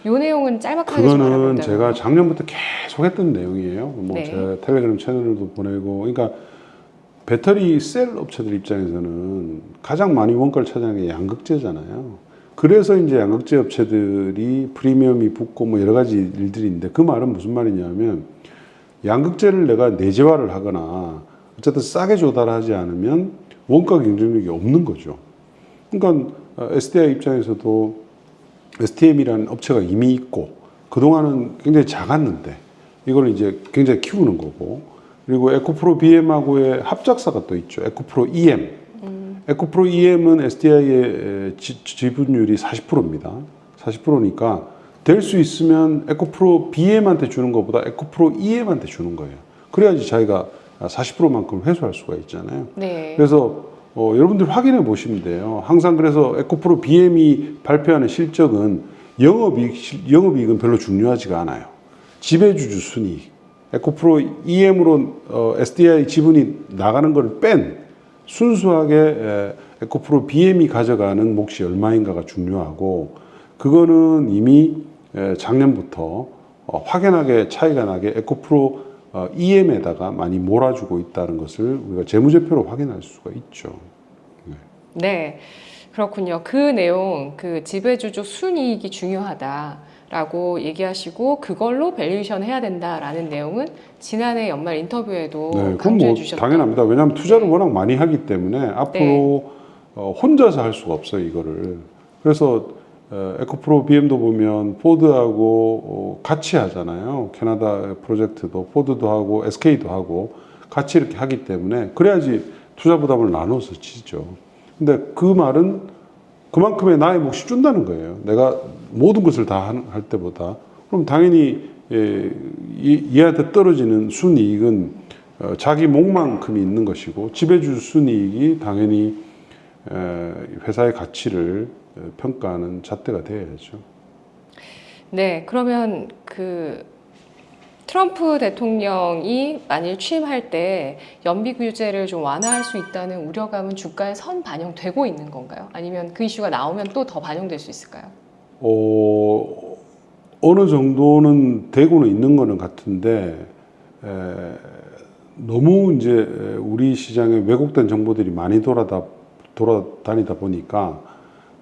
이 내용은 짤막하게 좀 그거는 알아본다면. 제가 작년부터 계속 했던 내용이에요. 뭐 네. 제 텔레그램 채널도 보내고, 그러니까 배터리 셀 업체들 입장에서는 가장 많이 원가를 차지하는 게 양극재잖아요. 그래서 이제 양극재 업체들이 프리미엄이 붙고 뭐 여러 가지 일들이 있는데 그 말은 무슨 말이냐면 양극재를 내가 내재화를 하거나 어쨌든 싸게 조달하지 않으면 원가 경쟁력이 없는 거죠. 그러니까 SDI 입장에서도 STM이라는 업체가 이미 있고 그동안은 굉장히 작았는데 이걸 이제 굉장히 키우는 거고, 그리고 에코프로 BM하고의 합작사가 또 있죠. 에코프로 EM. 에코프로 EM은 SDI의 지분율이 40%입니다. 40%니까 될 수 있으면 에코프로 BM한테 주는 것보다 에코프로 EM한테 주는 거예요. 그래야지 자기가 40%만큼 회수할 수가 있잖아요. 네. 그래서 여러분들 확인해 보시면 돼요. 항상 그래서 에코프로 BM이 발표하는 실적은 영업이익은 별로 중요하지가 않아요. 지배주주 순이익. 에코프로 EM으로 SDI 지분이 나가는 걸 뺀 순수하게 에코프로 BM이 가져가는 몫이 얼마인가가 중요하고, 그거는 이미 작년부터 확연하게 차이가 나게 에코프로 EM에다가 많이 몰아주고 있다는 것을 우리가 재무제표로 확인할 수가 있죠. 네, 그렇군요. 그 내용, 그 지배주주 순이익이 중요하다라고 얘기하시고 그걸로 밸류에이션 해야 된다라는 내용은 지난해 연말 인터뷰에도 네, 그건 강조해 뭐 주셨던. 당연합니다. 왜냐하면 투자를 네. 워낙 많이 하기 때문에 앞으로 혼자서 할 수가 없어요, 이거를. 그래서 에코프로 BM도 보면 포드하고 같이 하잖아요. 캐나다 프로젝트도 포드도 하고 SK도 하고 같이 이렇게 하기 때문에 그래야지 투자 부담을 나눠서 치죠. 근데 그 말은 그만큼의 나의 몫이 준다는 거예요. 내가 모든 것을 다 할 때보다. 그럼 당연히 얘한테 떨어지는 순이익은 자기 몫만큼이 있는 것이고, 지배주 순이익이 당연히 회사의 가치를 평가하는 잣대가 되어야죠. 네, 그러면 그 트럼프 대통령이 만일 취임할 때 연비 규제를 좀 완화할 수 있다는 우려감은 주가에 선 반영되고 있는 건가요? 아니면 그 이슈가 나오면 또 더 반영될 수 있을까요? 어느 정도는 되고는 있는 거는 같은데 너무 이제 우리 시장에 왜곡된 정보들이 많이 돌아다니다 보니까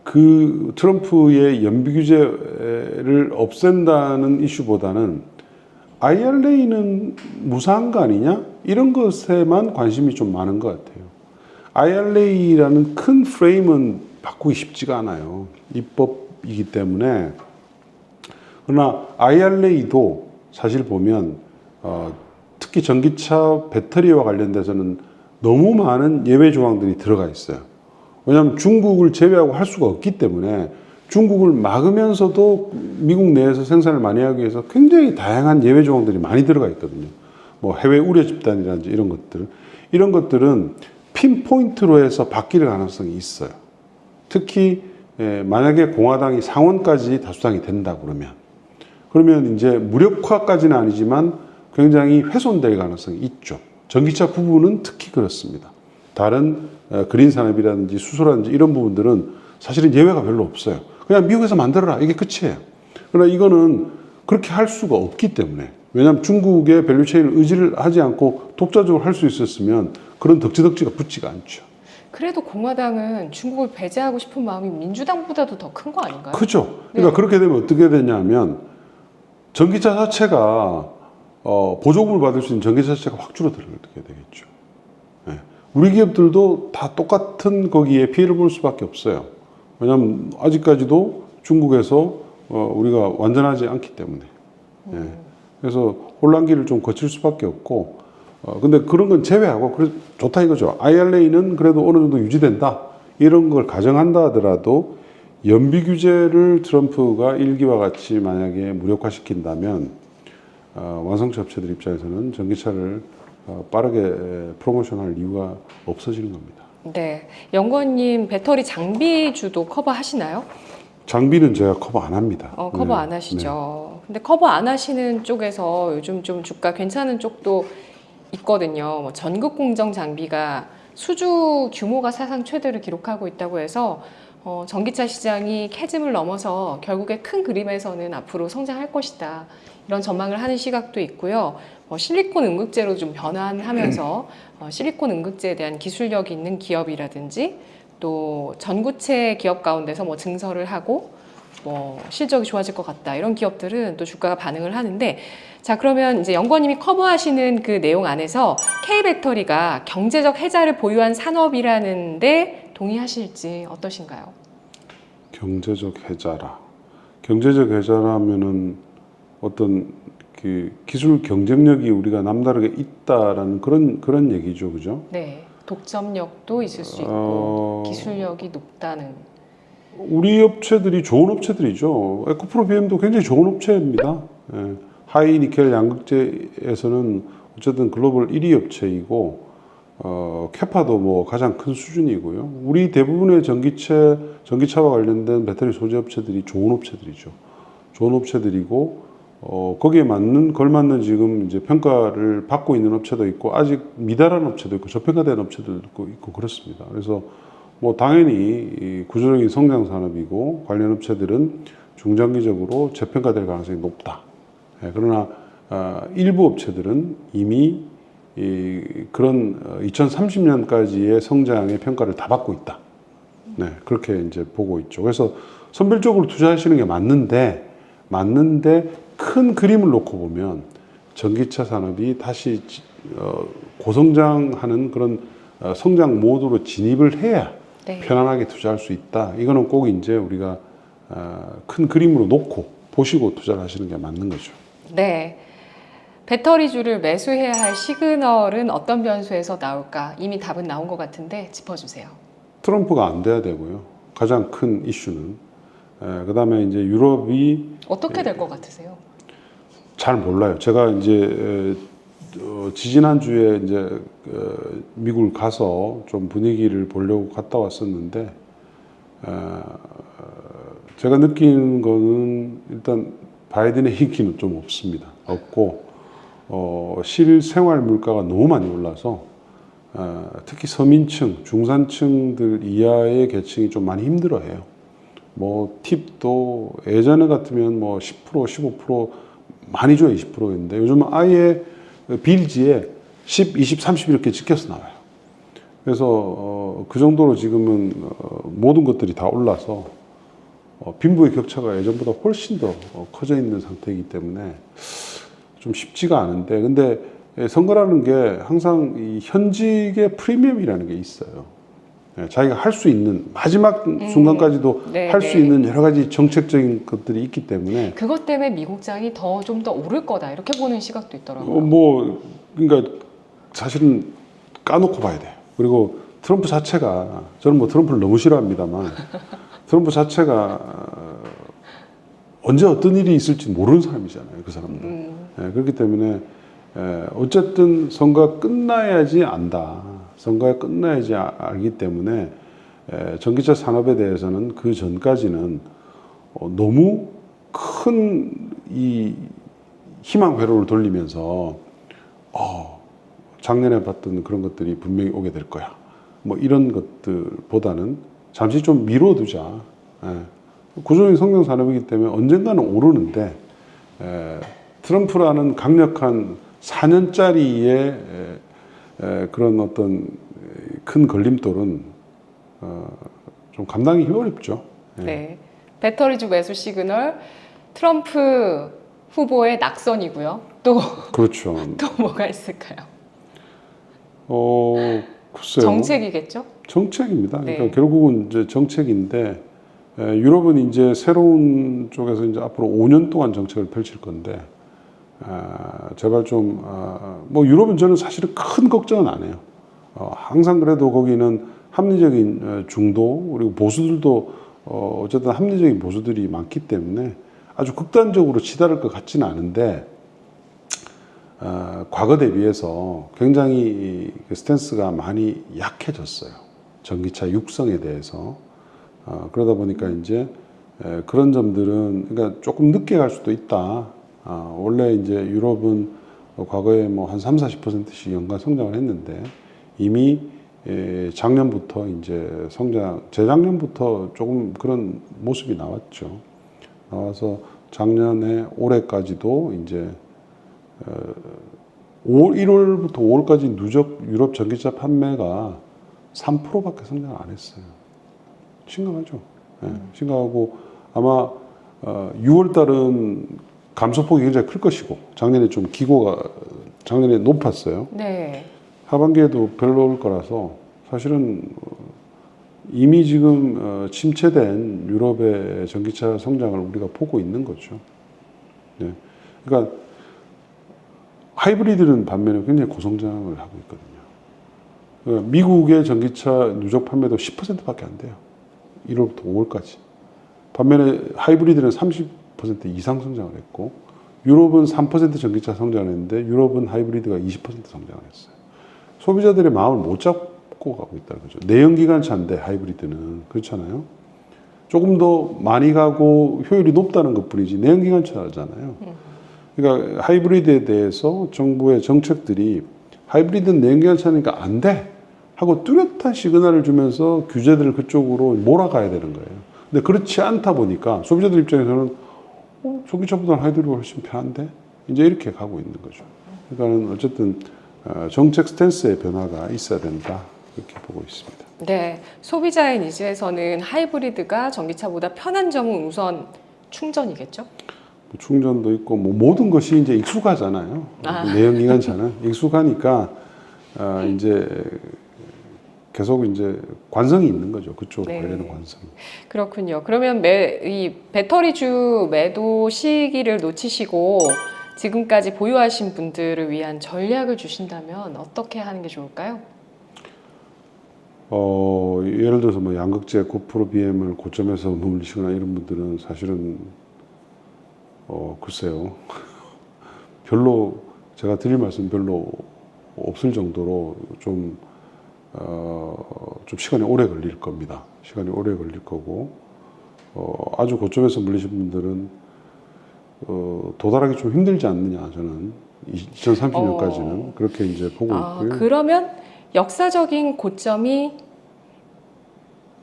그 트럼프의 연비 규제를 없앤다는 이슈보다는 IRA는 무사한 거 아니냐? 이런 것에만 관심이 좀 많은 것 같아요. IRA라는 큰 프레임은 바꾸기 쉽지가 않아요. 기업이기 때문에. 그러나 IRA도 사실 보면 특히 전기차 배터리와 관련돼서는 너무 많은 예외 조항들이 들어가 있어요. 왜냐하면 중국을 제외하고 할 수가 없기 때문에 중국을 막으면서도 미국 내에서 생산을 많이 하기 위해서 굉장히 다양한 예외 조항들이 많이 들어가 있거든요. 뭐 해외 우려 집단이라든지 이런 것들. 이런 것들은 핀포인트로 해서 바뀔 가능성이 있어요. 특히 만약에 공화당이 상원까지 다수당이 된다 그러면 이제 무력화까지는 아니지만 굉장히 훼손될 가능성이 있죠. 전기차 부분은 특히 그렇습니다. 다른 그린 산업이라든지 수소라든지 이런 부분들은 사실은 예외가 별로 없어요. 그냥 미국에서 만들어라 이게 끝이에요. 그러나 이거는 그렇게 할 수가 없기 때문에, 왜냐하면 중국의 밸류체인을 의지를 하지 않고 독자적으로 할 수 있었으면 그런 덕지덕지가 붙지가 않죠. 그래도 공화당은 중국을 배제하고 싶은 마음이 민주당보다도 더 큰 거 아닌가요? 그죠. 그러니까 네. 그렇게 되면 어떻게 되냐면 전기차 자체가 보조금을 받을 수 있는 전기차 자체가 확 줄어들게 되겠죠. 네. 우리 기업들도 다 똑같은 거기에 피해를 볼 수밖에 없어요. 왜냐하면 아직까지도 중국에서 우리가 완전하지 않기 때문에. 네. 그래서 혼란기를 좀 거칠 수밖에 없고, 근데 그런 건 제외하고 그래서 좋다 이거죠. IRA는 그래도 어느 정도 유지된다 이런 걸 가정한다 하더라도 연비 규제를 트럼프가 일기와 같이 만약에 무력화시킨다면 완성차 업체들 입장에서는 전기차를 빠르게 프로모션할 이유가 없어지는 겁니다. 네, 연구원님 배터리 장비주도 커버하시나요? 장비는 제가 커버 안 합니다. 커버 네. 안 하시죠. 근데 커버 안 하시는 쪽에서 요즘 좀 주가 괜찮은 쪽도 있거든요. 뭐 전극 공정 장비가 수주 규모가 사상 최대를 기록하고 있다고 해서 전기차 시장이 캐즘을 넘어서 결국에 큰 그림에서는 앞으로 성장할 것이다. 이런 전망을 하는 시각도 있고요. 실리콘 응급제로 좀 변환하면서 실리콘 응급제에 대한 기술력이 있는 기업이라든지 또 전구체 기업 가운데서 뭐 증설을 하고 뭐 실적이 좋아질 것 같다. 이런 기업들은 또 주가가 반응을 하는데, 자, 그러면 이제 연구원님이 커버하시는 그 내용 안에서 K배터리가 경제적 혜자를 보유한 산업이라는데 동의하실지 어떠신가요? 경제적 혜자라. 경제적 혜자라면은 어떤 그 기술 경쟁력이 우리가 남다르게 있다라는 그런 얘기죠, 그죠? 네, 독점력도 있을 수 있고 기술력이 높다는. 우리 업체들이 좋은 업체들이죠. 에코프로 BM도 굉장히 좋은 업체입니다. 예. 하이 니켈 양극재에서는 어쨌든 글로벌 1위 업체이고, 캐파도 뭐 가장 큰 수준이고요. 우리 대부분의 전기차와 관련된 배터리 소재 업체들이 좋은 업체들이죠. 좋은 업체들이고, 거기에 걸맞는 지금 이제 평가를 받고 있는 업체도 있고, 아직 미달한 업체도 있고, 저평가된 업체들도 있고 그렇습니다. 그래서 뭐 당연히 이 구조적인 성장 산업이고 관련 업체들은 중장기적으로 재평가될 가능성이 높다. 예, 그러나 일부 업체들은 이미 그런 2030년까지의 성장의 평가를 다 받고 있다. 네, 그렇게 이제 보고 있죠. 그래서 선별적으로 투자하시는 게 맞는데 큰 그림을 놓고 보면 전기차 산업이 다시 고성장하는 그런 성장 모드로 진입을 해야 네. 편안하게 투자할 수 있다. 이거는 꼭 이제 우리가 큰 그림으로 놓고 보시고 투자를 하시는 게 맞는 거죠. 네. 배터리주를 매수해야 할 시그널은 어떤 변수에서 나올까? 이미 답은 나온 것 같은데 짚어주세요. 트럼프가 안 돼야 되고요. 가장 큰 이슈는. 그다음에 이제 유럽이 어떻게 될 것 같으세요? 잘 몰라요. 제가 이제 지지난주에 이제 미국을 가서 좀 분위기를 보려고 갔다 왔었는데, 제가 느끼는 거는 일단 바이든의 인기는 좀 없고, 실생활 물가가 너무 많이 올라서 특히 서민층, 중산층들 이하의 계층이 좀 많이 힘들어해요. 뭐 팁도 예전에 같으면 뭐 10%, 15% 많이 줘요. 20%인데 요즘은 아예 빌지에 10, 20, 30 이렇게 찍혀서 나와요. 그래서 그 정도로 지금은 모든 것들이 다 올라서 빈부의 격차가 예전보다 훨씬 더 커져 있는 상태이기 때문에 좀 쉽지가 않은데, 근데 선거라는 게 항상 이 현직의 프리미엄이라는 게 있어요. 자기가 할 수 있는 마지막 순간까지도 네, 할 수 네. 있는 여러 가지 정책적인 것들이 있기 때문에 그것 때문에 미국장이 좀 더 오를 거다 이렇게 보는 시각도 있더라고요. 뭐 그러니까 사실은 까놓고 봐야 돼요. 그리고 트럼프 자체가 저는 뭐 트럼프를 너무 싫어합니다만 트럼프 자체가 언제 어떤 일이 있을지 모르는 사람이잖아요. 그 사람도. 그렇기 때문에 어쨌든 선거가 끝나야지 안다. 선거가 끝나야지 알기 때문에 전기차 산업에 대해서는 그 전까지는 너무 큰 이 희망 회로를 돌리면서 작년에 봤던 그런 것들이 분명히 오게 될 거야. 뭐 이런 것들보다는 잠시 좀 미뤄두자. 구조적인 성장 산업이기 때문에 언젠가는 오르는데 트럼프라는 강력한 4년짜리의 그런 어떤 큰 걸림돌은 좀 감당이 어렵죠. 네. 배터리주 매수 시그널, 트럼프 후보의 낙선이고요. 또 그렇죠. 뭐가 있을까요? 글쎄요. 정책이겠죠? 정책입니다. 네. 그러니까 결국은 이제 정책인데 유럽은 이제 새로운 쪽에서 이제 앞으로 5년 동안 정책을 펼칠 건데 제발 좀 뭐 유럽은 저는 사실은 큰 걱정은 안 해요. 항상 그래도 거기는 합리적인 중도 그리고 보수들도 어쨌든 합리적인 보수들이 많기 때문에 아주 극단적으로 치달을 것 같지는 않은데 과거 대비해서 굉장히 그 스탠스가 많이 약해졌어요. 전기차 육성에 대해서. 그러다 보니까 이제 그런 점들은 그러니까 조금 늦게 갈 수도 있다. 원래 이제 유럽은 과거에 뭐 한 30-40%씩 연간 성장을 했는데 이미 작년부터 이제 재작년부터 조금 그런 모습이 나왔죠. 나와서 작년에 올해까지도 이제 1월부터 5월까지 누적 유럽 전기차 판매가 3%밖에 성장을 안 했어요. 심각하죠. 심각하고 아마 6월 달은 감소폭이 굉장히 클 것이고 작년에 좀 작년에 높았어요. 네. 하반기에도 별로일 거라서 사실은 이미 지금 침체된 유럽의 전기차 성장을 우리가 보고 있는 거죠. 네. 그러니까 하이브리드는 반면에 굉장히 고성장을 하고 있거든요. 미국의 전기차 누적 판매도 10%밖에 안 돼요. 1월부터 5월까지. 반면에 하이브리드는 30% 이상 성장을 했고 유럽은 3% 전기차 성장을 했는데 유럽은 하이브리드가 20% 성장을 했어요. 소비자들의 마음을 못 잡고 가고 있다는 거죠. 내연기관차인데 하이브리드는 그렇잖아요. 조금 더 많이 가고 효율이 높다는 것뿐이지 내연기관차잖아요. 그러니까 하이브리드에 대해서 정부의 정책들이 하이브리드는 내연기관차니까 안 돼 하고 뚜렷한 시그널을 주면서 규제들을 그쪽으로 몰아가야 되는 거예요. 근데 그렇지 않다 보니까 소비자들 입장에서는 전기차보다는 하이브리드가 훨씬 편한데 이제 이렇게 가고 있는 거죠. 그러니까는 어쨌든 정책 스탠스의 변화가 있어야 된다 이렇게 보고 있습니다. 네. 소비자의 니즈에서는 하이브리드가 전기차보다 편한 점은 우선 충전이겠죠? 뭐 충전도 있고 뭐 모든 것이 이제 익숙하잖아요. 내연기관차는 익숙하니까 이제 계속 이제 관성이 있는 거죠. 그쪽 네. 관련된 관성이. 그렇군요. 그러면 이 배터리주 매도 시기를 놓치시고 지금까지 보유하신 분들을 위한 전략을 주신다면 어떻게 하는 게 좋을까요? 예를 들어서 뭐 양극재 9% BM을 고점에서 머물리시거나 이런 분들은 사실은 글쎄요. 별로 제가 드릴 말씀 별로 없을 정도로 좀 시간이 오래 걸릴 겁니다. 시간이 오래 걸릴 거고 아주 고점에서 물리신 분들은 도달하기 좀 힘들지 않느냐 저는 2030년까지는 그렇게 이제 보고 있고요. 그러면 역사적인 고점이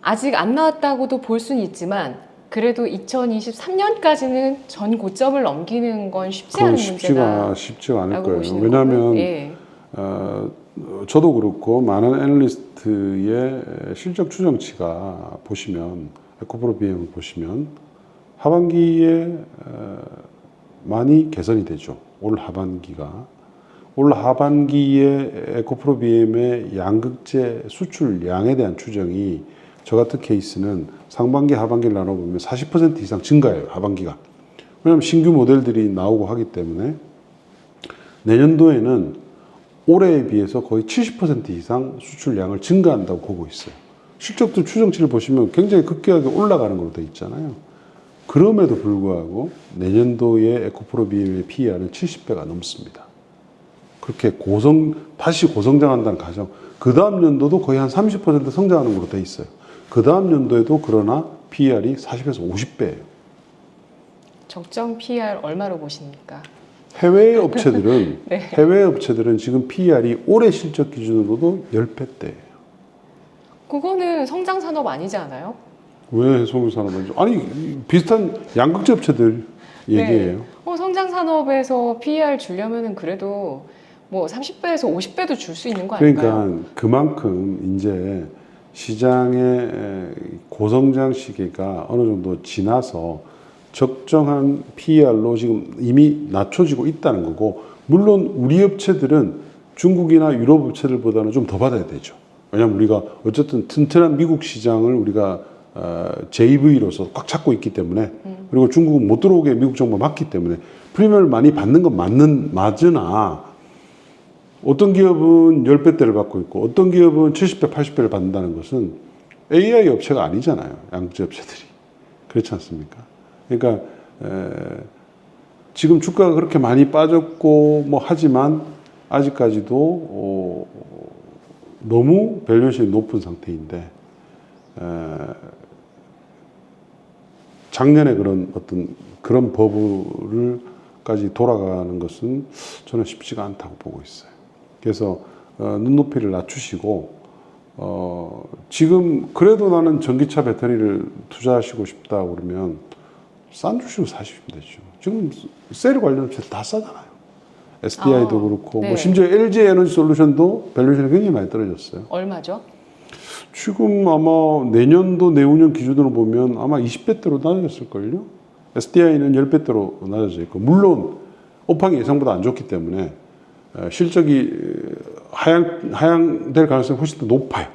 아직 안 나왔다고도 볼 수는 있지만 그래도 2023년까지는 전 고점을 넘기는 건 쉽지 않은 문제다. 쉽지가 않을 라고 거예요. 보시는 왜냐하면 거고요. 예. 저도 그렇고 많은 애널리스트의 실적 추정치가 보시면 에코프로 BM을 보시면 하반기에 많이 개선이 되죠. 올 하반기가 올 하반기에 에코프로 BM의 양극재 수출량에 대한 추정이 저 같은 케이스는 상반기, 하반기를 나눠보면 40% 이상 증가해요, 하반기가. 왜냐하면 신규 모델들이 나오고 하기 때문에 내년도에는 올해에 비해서 거의 70% 이상 수출량을 증가한다고 보고 있어요. 실적도 추정치를 보시면 굉장히 급격하게 올라가는 걸로 되어 있잖아요. 그럼에도 불구하고 내년도에 에코프로 BM의 PER은 70배가 넘습니다. 그렇게 다시 고성장한다는 가정, 그 다음 연도도 거의 한 30% 성장하는 걸로 되어 있어요. 그 다음 연도에도 그러나 PER이 40에서 50배예요. 적정 PER 얼마로 보십니까? 해외 업체들은 네. 해외 업체들은 지금 PER이 올해 실적 기준으로도 10배대예요. 그거는 성장 산업 아니지 않아요? 왜 소유산업이죠? 아니 비슷한 양극재 업체들 얘기예요. 네. 성장 산업에서 PER 주려면은 그래도 뭐 30배에서 50배도 줄 수 있는 거 아닌가요? 그러니까 그만큼 이제 시장의 고성장 시기가 어느 정도 지나서 적정한 PER로 지금 이미 낮춰지고 있다는 거고, 물론 우리 업체들은 중국이나 유럽 업체들보다는 좀 더 받아야 되죠. 왜냐하면 우리가 어쨌든 튼튼한 미국 시장을 우리가 JV로서 꽉 잡고 있기 때문에, 그리고 중국은 못 들어오게 미국 정부가 막기 때문에 프리미엄을 많이 받는 건 맞으나 어떤 기업은 10배대를 받고 있고 어떤 기업은 70배, 80배를 받는다는 것은 AI 업체가 아니잖아요. 양극재 업체들이. 그렇지 않습니까? 그러니까 지금 주가가 그렇게 많이 빠졌고 뭐 하지만 아직까지도 너무 밸류에이션이 높은 상태인데, 작년에 그런 버블을까지 돌아가는 것은 저는 쉽지가 않다고 보고 있어요. 그래서 눈높이를 낮추시고, 지금 그래도 나는 전기차 배터리를 투자하시고 싶다 그러면 싼 주식을 사시면 되죠. 지금 셀 관련 업체들 다 싸잖아요. SDI도 그렇고, 네. 뭐 심지어 LG 에너지 솔루션도 밸류에이션이 굉장히 많이 떨어졌어요. 얼마죠? 지금 아마 내년도 내후년 기준으로 보면 아마 20배대로 낮아졌을걸요. SDI는 10배대로 낮아져 있고, 물론 업황이 예상보다 안 좋기 때문에 실적이 하향될 가능성이 훨씬 더 높아요.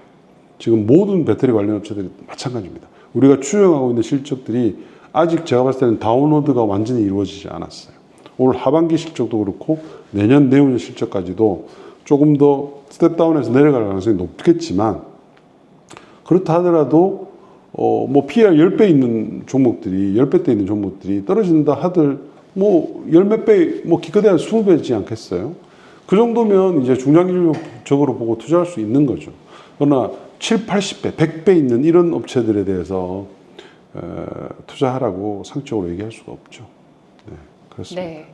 지금 모든 배터리 관련 업체들이 마찬가지입니다. 우리가 추정하고 있는 실적들이 아직 제가 봤을 때는 다운로드가 완전히 이루어지지 않았어요. 올 하반기 실적도 그렇고 내년 내후년 실적까지도 조금 더 스텝다운해서 내려갈 가능성이 높겠지만, 그렇다 하더라도 뭐 PER 10배 있는 종목들이 10배대 있는 종목들이 떨어진다 하들 뭐 열 몇 배, 뭐 기껏해야 20배지 않겠어요? 그 정도면 이제 중장기적으로 보고 투자할 수 있는 거죠. 그러나 7, 80배, 100배 있는 이런 업체들에 대해서 투자하라고 상적으로 얘기할 수가 없죠. 네, 그렇습니다. 네.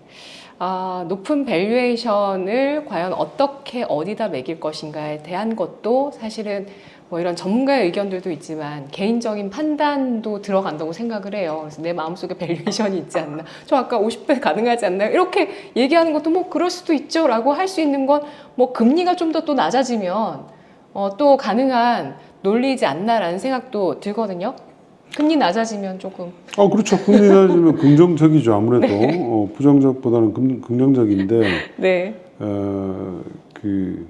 높은 밸류에이션을 과연 어떻게 어디다 매길 것인가에 대한 것도 사실은 뭐 이런 전문가의 의견들도 있지만 개인적인 판단도 들어간다고 생각을 해요. 그래서 내 마음속에 밸류에이션이 있지 않나. 저 아까 50배 가능하지 않나요? 이렇게 얘기하는 것도 뭐 그럴 수도 있죠 라고 할 수 있는 건 뭐 금리가 좀 더 또 낮아지면 또 가능한 논리이지 않나라는 생각도 들거든요. 금리 낮아지면 조금. 그렇죠. 금리 낮아지면 긍정적이죠. 아무래도 부정적보다는 긍정적인데, 네. 그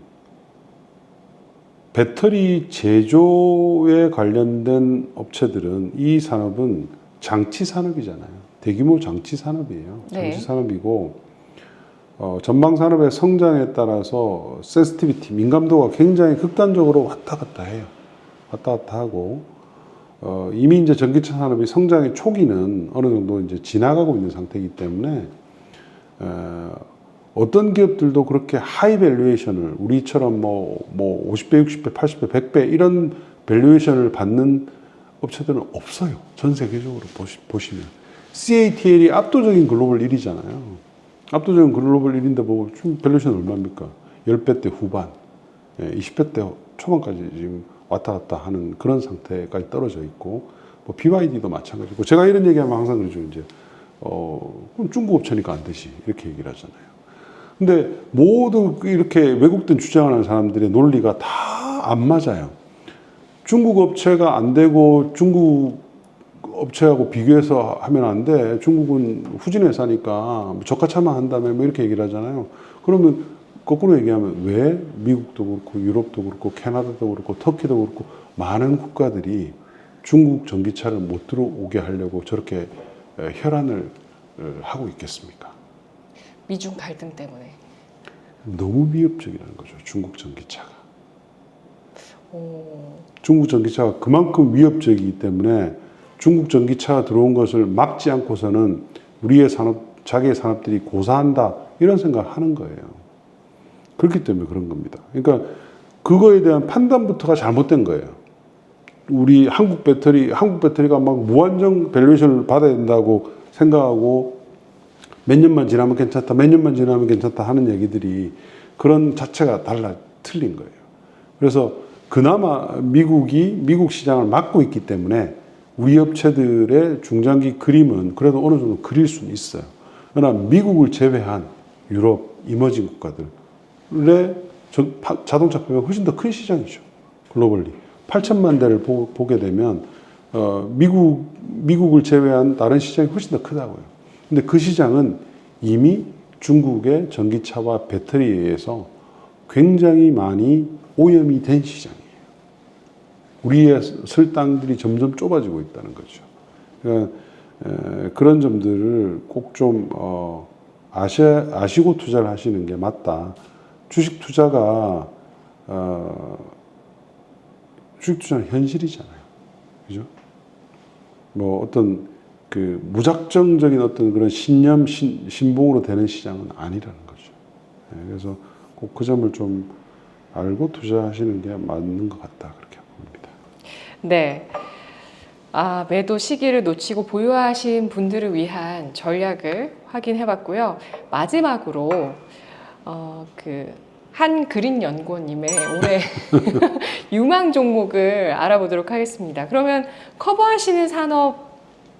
배터리 제조에 관련된 업체들은 이 산업은 장치 산업이잖아요. 대규모 장치 산업이에요. 네. 장치 산업이고 전방 산업의 성장에 따라서 센시티비티, 민감도가 굉장히 극단적으로 왔다 갔다 해요. 왔다 갔다 하고 이미 이제 전기차 산업이 성장의 초기는 어느 정도 이제 지나가고 있는 상태이기 때문에 어떤 기업들도 그렇게 하이 밸류에이션을 우리처럼 뭐 50배, 60배, 80배, 100배 이런 밸류에이션을 받는 업체들은 없어요. 전 세계적으로 보시면 CATL이 압도적인 글로벌 1위잖아요. 압도적인 글로벌 1위인데 뭐 지금 밸류에이션 얼마입니까? 10배대 후반, 20배대 초반까지 지금 왔다 갔다 하는 그런 상태까지 떨어져 있고, 뭐 BYD도 마찬가지고, 제가 이런 얘기하면 항상 그러죠. 이제 그럼 중국 업체니까 안 되지 이렇게 얘기를 하잖아요. 근데 모두 이렇게 왜곡된 주장하는 사람들의 논리가 다 안 맞아요. 중국 업체가 안 되고 중국 업체하고 비교해서 하면 안 돼. 중국은 후진 회사니까 저가차만 한다며 뭐 이렇게 얘기를 하잖아요. 그러면 거꾸로 얘기하면 왜 미국도 그렇고 유럽도 그렇고 캐나다도 그렇고 터키도 그렇고 많은 국가들이 중국 전기차를 못 들어오게 하려고 저렇게 혈안을 하고 있겠습니까? 미중 갈등 때문에. 너무 위협적이라는 거죠. 중국 전기차가. 오. 중국 전기차가 그만큼 위협적이기 때문에 중국 전기차가 들어온 것을 막지 않고서는 우리의 산업, 자기의 산업들이 고사한다 이런 생각을 하는 거예요. 그렇기 때문에 그런 겁니다. 그러니까 그거에 대한 판단부터가 잘못된 거예요. 우리 한국 배터리가 막 무한정 밸류에이션을 받아야 된다고 생각하고 몇 년만 지나면 괜찮다, 몇 년만 지나면 괜찮다 하는 얘기들이 그런 자체가 틀린 거예요. 그래서 그나마 미국 시장을 막고 있기 때문에 우리 업체들의 중장기 그림은 그래도 어느 정도 그릴 수는 있어요. 그러나 미국을 제외한 유럽, 이머징 국가들의 자동차 판매가 훨씬 더 큰 시장이죠. 글로벌리. 8천만 대를 보게 되면 미국을 제외한 다른 시장이 훨씬 더 크다고요. 근데 그 시장은 이미 중국의 전기차와 배터리에 의해서 굉장히 많이 오염이 된 시장이에요. 우리의 설당들이 점점 좁아지고 있다는 거죠. 그러니까 그런 점들을 꼭 좀 아시고 투자를 하시는 게 맞다. 주식 투자가 주식 투자는 현실이잖아요. 그죠? 뭐 어떤 그 무작정적인 어떤 그런 신념, 신봉으로 되는 시장은 아니라는 거죠. 그래서 꼭 그 점을 좀 알고 투자하시는 게 맞는 것 같다. 그렇게 봅니다. 네. 매도 시기를 놓치고 보유하신 분들을 위한 전략을 확인해 봤고요. 마지막으로, 한그린연구원님의 올해 유망 종목을 알아보도록 하겠습니다. 그러면 커버하시는 산업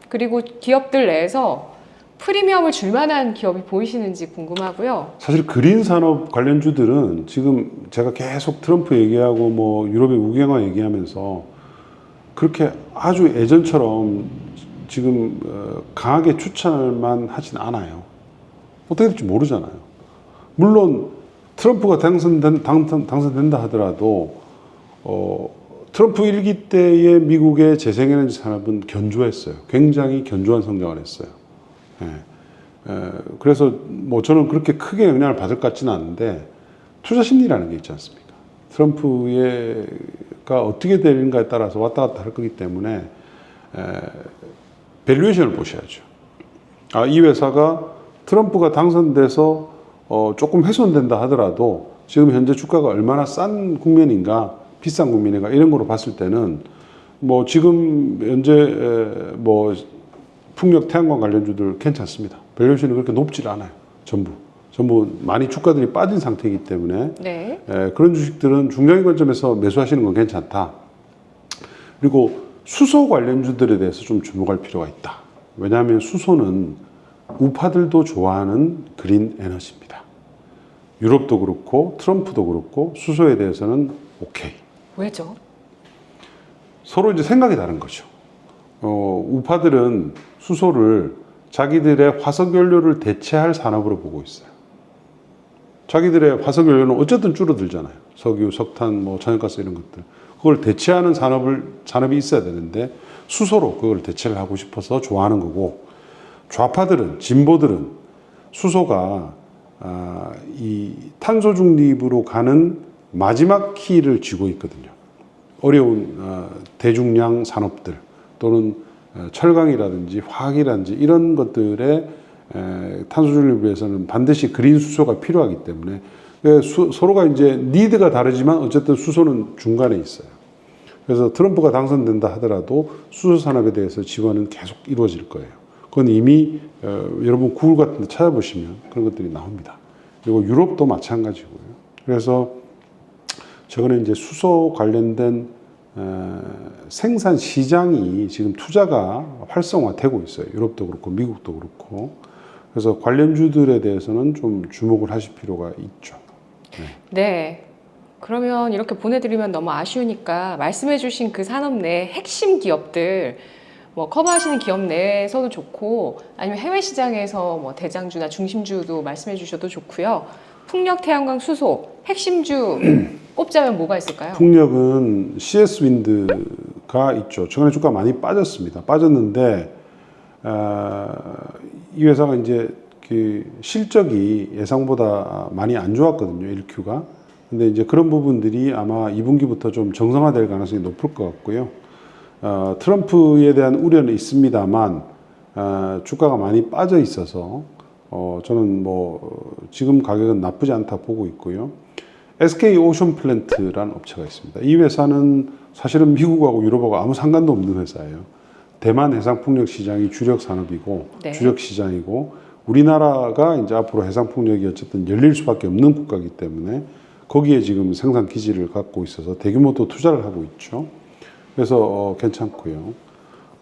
그리고 기업들 내에서 프리미엄을 줄 만한 기업이 보이시는지 궁금하고요. 사실 그린 산업 관련주들은 지금 제가 계속 트럼프 얘기하고 뭐 유럽의 우경화 얘기하면서 그렇게 아주 예전처럼 지금 강하게 추천만 하진 않아요. 어떻게 될지 모르잖아요. 물론 트럼프가 당선된다 하더라도 트럼프 1기 때의 미국의 재생에너지 산업은 견조했어요. 굉장히 견조한 성장을 했어요. 그래서 뭐 저는 그렇게 크게 영향을 받을 것 같지는 않은데 투자 심리라는 게 있지 않습니까? 트럼프가 어떻게 되는가에 따라서 왔다 갔다 할 거기 때문에 밸류에이션을 보셔야죠. 이 회사가 트럼프가 당선돼서 조금 훼손된다 하더라도 지금 현재 주가가 얼마나 싼 국면인가 비싼 국면인가 이런 거로 봤을 때는 뭐 지금 현재 뭐 풍력 태양광 관련주들 괜찮습니다. 밸류에이션이 그렇게 높지 않아요. 전부 많이 주가들이 빠진 상태이기 때문에 네. 그런 주식들은 중장기 관점에서 매수하시는 건 괜찮다. 그리고 수소 관련주들에 대해서 좀 주목할 필요가 있다. 왜냐하면 수소는 우파들도 좋아하는 그린 에너지입니다. 유럽도 그렇고 트럼프도 그렇고 수소에 대해서는 오케이. 왜죠? 서로 이제 생각이 다른 거죠. 우파들은 수소를 자기들의 화석연료를 대체할 산업으로 보고 있어요. 자기들의 화석연료는 어쨌든 줄어들잖아요. 석유, 석탄, 뭐 천연가스 이런 것들. 그걸 대체하는 산업이 있어야 되는데 수소로 그걸 대체를 하고 싶어서 좋아하는 거고, 좌파들은, 진보들은 수소가 이 탄소 중립으로 가는 마지막 키를 쥐고 있거든요. 어려운 대중량 산업들 또는 철강이라든지 화학이라든지 이런 것들의 탄소 중립을 위해서는 반드시 그린 수소가 필요하기 때문에 서로가 이제 니드가 다르지만 어쨌든 수소는 중간에 있어요. 그래서 트럼프가 당선된다 하더라도 수소 산업에 대해서 지원은 계속 이루어질 거예요. 그건 이미 여러분 구글 같은 데 찾아보시면 그런 것들이 나옵니다. 그리고 유럽도 마찬가지고요. 그래서 최근에 이제 수소 관련된 생산 시장이 지금 투자가 활성화되고 있어요. 유럽도 그렇고 미국도 그렇고. 그래서 관련주들에 대해서는 좀 주목을 하실 필요가 있죠. 네. 그러면 이렇게 보내드리면 너무 아쉬우니까 말씀해주신 그 산업 내 핵심 기업들 뭐 커버하시는 기업 내에서도 좋고 아니면 해외 시장에서 뭐 대장주나 중심주도 말씀해 주셔도 좋고요. 풍력 태양광 수소 핵심주 꼽자면 뭐가 있을까요? 풍력은 CS 윈드가 있죠. 최근에 주가 많이 빠졌습니다. 빠졌는데 이 회사가 이제 그 실적이 예상보다 많이 안 좋았거든요. 1Q가. 근데 이제 그런 부분들이 아마 2분기부터 좀 정상화될 가능성이 높을 것 같고요. 트럼프에 대한 우려는 있습니다만 주가가 많이 빠져 있어서 저는 뭐 지금 가격은 나쁘지 않다 보고 있고요. SK 오션 플랜트라는 업체가 있습니다. 이 회사는 사실은 미국하고 유럽하고 아무 상관도 없는 회사예요. 대만 해상풍력 시장이 주력 산업이고 네. 주력 시장이고 우리나라가 이제 앞으로 해상풍력이 어쨌든 열릴 수밖에 없는 국가이기 때문에 거기에 지금 생산 기지를 갖고 있어서 대규모 또 투자를 하고 있죠. 그래서 괜찮고요.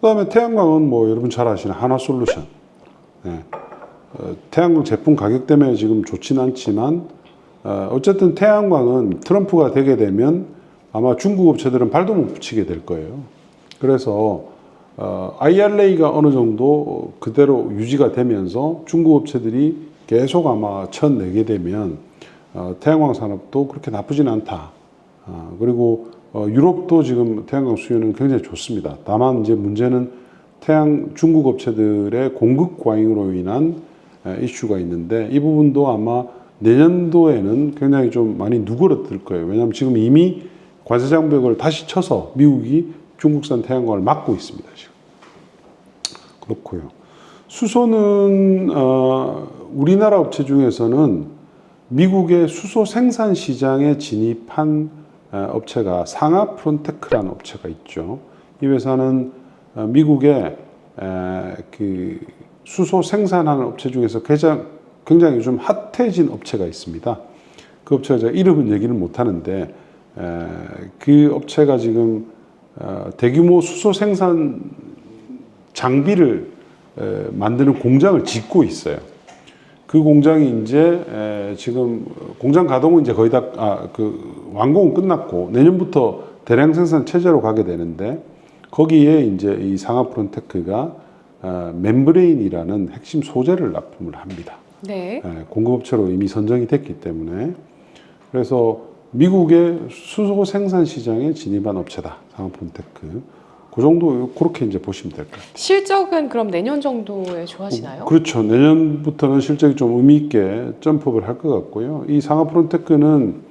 그다음에 태양광은 뭐 여러분 잘 아시는 한화솔루션. 네. 태양광 제품 가격 때문에 지금 좋지는 않지만 어쨌든 태양광은 트럼프가 되게 되면 아마 중국 업체들은 발도 못 붙이게 될 거예요. 그래서 IRA가 어느 정도 그대로 유지가 되면서 중국 업체들이 계속 아마 쳐내게 되면 태양광 산업도 그렇게 나쁘진 않다. 그리고 유럽도 지금 태양광 수요는 굉장히 좋습니다. 다만 이제 문제는 중국 업체들의 공급 과잉으로 인한 이슈가 있는데 이 부분도 아마 내년도에는 굉장히 좀 많이 누그러들 거예요. 왜냐하면 지금 이미 관세 장벽을 다시 쳐서 미국이 중국산 태양광을 막고 있습니다. 지금. 그렇고요. 수소는 우리나라 업체 중에서는 미국의 수소 생산 시장에 진입한 업체가 상하 프론테크라는 업체가 있죠. 이 회사는 미국의 그 수소 생산하는 업체 중에서 굉장히 요즘 핫해진 업체가 있습니다. 그 업체가 제가 이름은 얘기를 못 하는데 그 업체가 지금 대규모 수소 생산 장비를 만드는 공장을 짓고 있어요. 그 공장이 이제 지금 공장 가동은 이제 거의 다 완공은 끝났고 내년부터 대량 생산 체제로 가게 되는데 거기에 이제 이 상하 프론테크가 멤브레인이라는 핵심 소재를 납품을 합니다. 네. 공급업체로 이미 선정이 됐기 때문에 그래서 미국의 수소 생산 시장에 진입한 업체다. 상하 프론테크. 그 정도 그렇게 이제 보시면 될 것 같아요. 실적은 그럼 내년 정도에 좋아지나요? 그렇죠. 내년부터는 실적이 좀 의미 있게 점프업을 할 것 같고요. 이 상하 프론테크는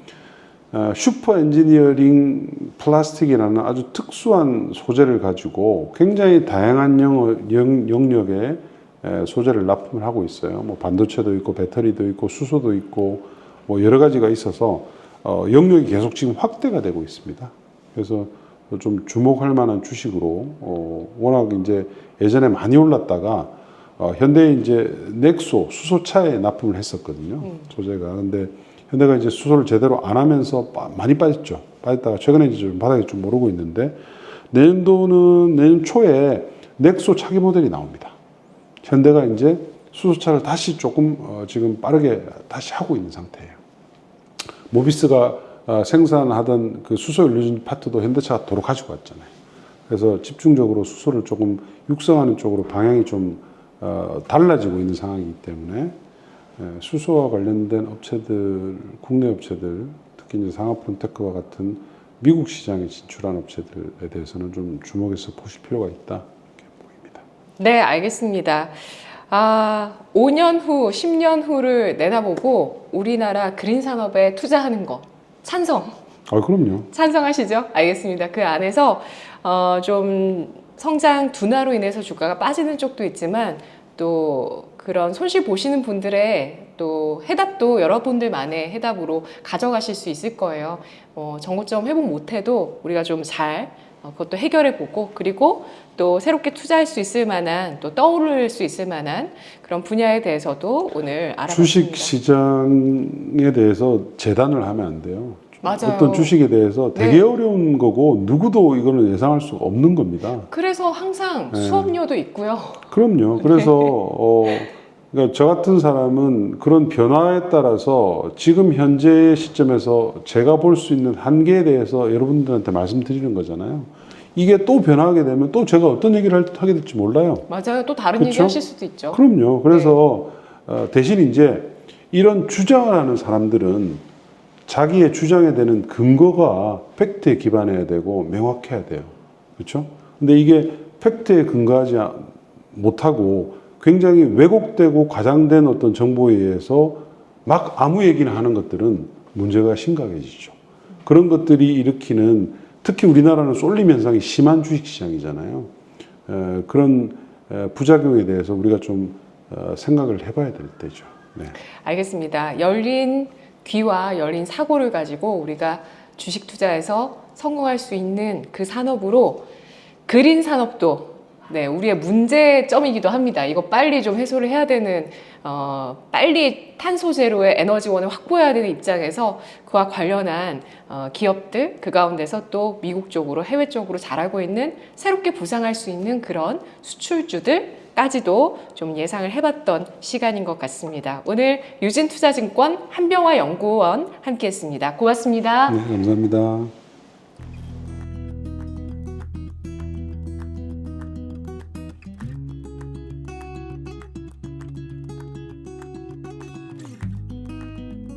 슈퍼 엔지니어링 플라스틱이라는 아주 특수한 소재를 가지고 굉장히 다양한 영역의 소재를 납품을 하고 있어요. 뭐 반도체도 있고 배터리도 있고 수소도 있고 뭐 여러 가지가 있어서 영역이 계속 지금 확대가 되고 있습니다. 그래서 좀 주목할 만한 주식으로 워낙 이제 예전에 많이 올랐다가 현대에 이제 넥소 수소차에 납품을 했었거든요. 소재가. 근데 현대가 이제 수소를 제대로 안 하면서 많이 빠졌죠. 빠졌다가 최근에 이제 좀 바닥에 좀 오르고 있는데 내년 초에 넥소 차기 모델이 나옵니다. 현대가 이제 수소차를 다시 조금 지금 빠르게 다시 하고 있는 상태예요. 모비스가 생산하던 그 수소 연료진 파트도 현대차가 도로 가지고 왔잖아요. 그래서 집중적으로 수소를 조금 육성하는 쪽으로 방향이 좀 달라지고 있는 상황이기 때문에 수소와 관련된 업체들, 국내 업체들, 특히 이제 상하 프론테크와 같은 미국 시장에 진출한 업체들에 대해서는 좀 주목해서 보실 필요가 있다 이렇게 보입니다. 네, 알겠습니다. 5년 후, 10년 후를 내다보고 우리나라 그린 산업에 투자하는 거 찬성. 그럼요. 찬성하시죠? 알겠습니다. 그 안에서 좀 성장 둔화로 인해서 주가가 빠지는 쪽도 있지만 또 그런 손실 보시는 분들의 또 해답도 여러분들만의 해답으로 가져가실 수 있을 거예요. 정고점 회복 못해도 우리가 좀 잘 그것도 해결해 보고 그리고 또 새롭게 투자할 수 있을 만한 또 떠오를 수 있을 만한 그런 분야에 대해서도 오늘 알아봤습니다. 주식 시장에 대해서 재단을 하면 안 돼요. 맞아요. 어떤 주식에 대해서 되게 네. 어려운 거고 누구도 이거는 예상할 수가 없는 겁니다. 그래서 항상 수업료도 있고요. 그럼요. 그래서 그러니까 저 같은 사람은 그런 변화에 따라서 지금 현재의 시점에서 제가 볼 수 있는 한계에 대해서 여러분들한테 말씀드리는 거잖아요. 이게 또 변화하게 되면 또 제가 어떤 얘기를 하게 될지 몰라요. 맞아요. 또 다른 그쵸? 얘기 하실 수도 있죠. 그럼요. 그래서 대신 이제 이런 주장을 하는 사람들은 자기의 주장에 대한 근거가 팩트에 기반해야 되고 명확해야 돼요. 그렇죠? 근데 이게 팩트에 근거하지 못하고 굉장히 왜곡되고 과장된 어떤 정보에 의해서 막 아무 얘기나 하는 것들은 문제가 심각해지죠. 그런 것들이 일으키는, 특히 우리나라는 쏠림 현상이 심한 주식시장이잖아요. 그런 부작용에 대해서 우리가 좀 생각을 해봐야 될 때죠. 네. 알겠습니다. 열린 귀와 열린 사고를 가지고 우리가 주식 투자에서 성공할 수 있는 그 산업으로 그린 산업도 네, 우리의 문제점이기도 합니다. 이거 빨리 좀 해소를 해야 되는, 빨리 탄소 제로의 에너지원을 확보해야 되는 입장에서 그와 관련한 기업들, 그 가운데서 또 미국 쪽으로, 해외 쪽으로 잘하고 있는, 새롭게 부상할 수 있는 그런 수출주들까지도 좀 예상을 해봤던 시간인 것 같습니다. 오늘 유진투자증권 한병화 연구원 함께했습니다. 고맙습니다. 네, 감사합니다.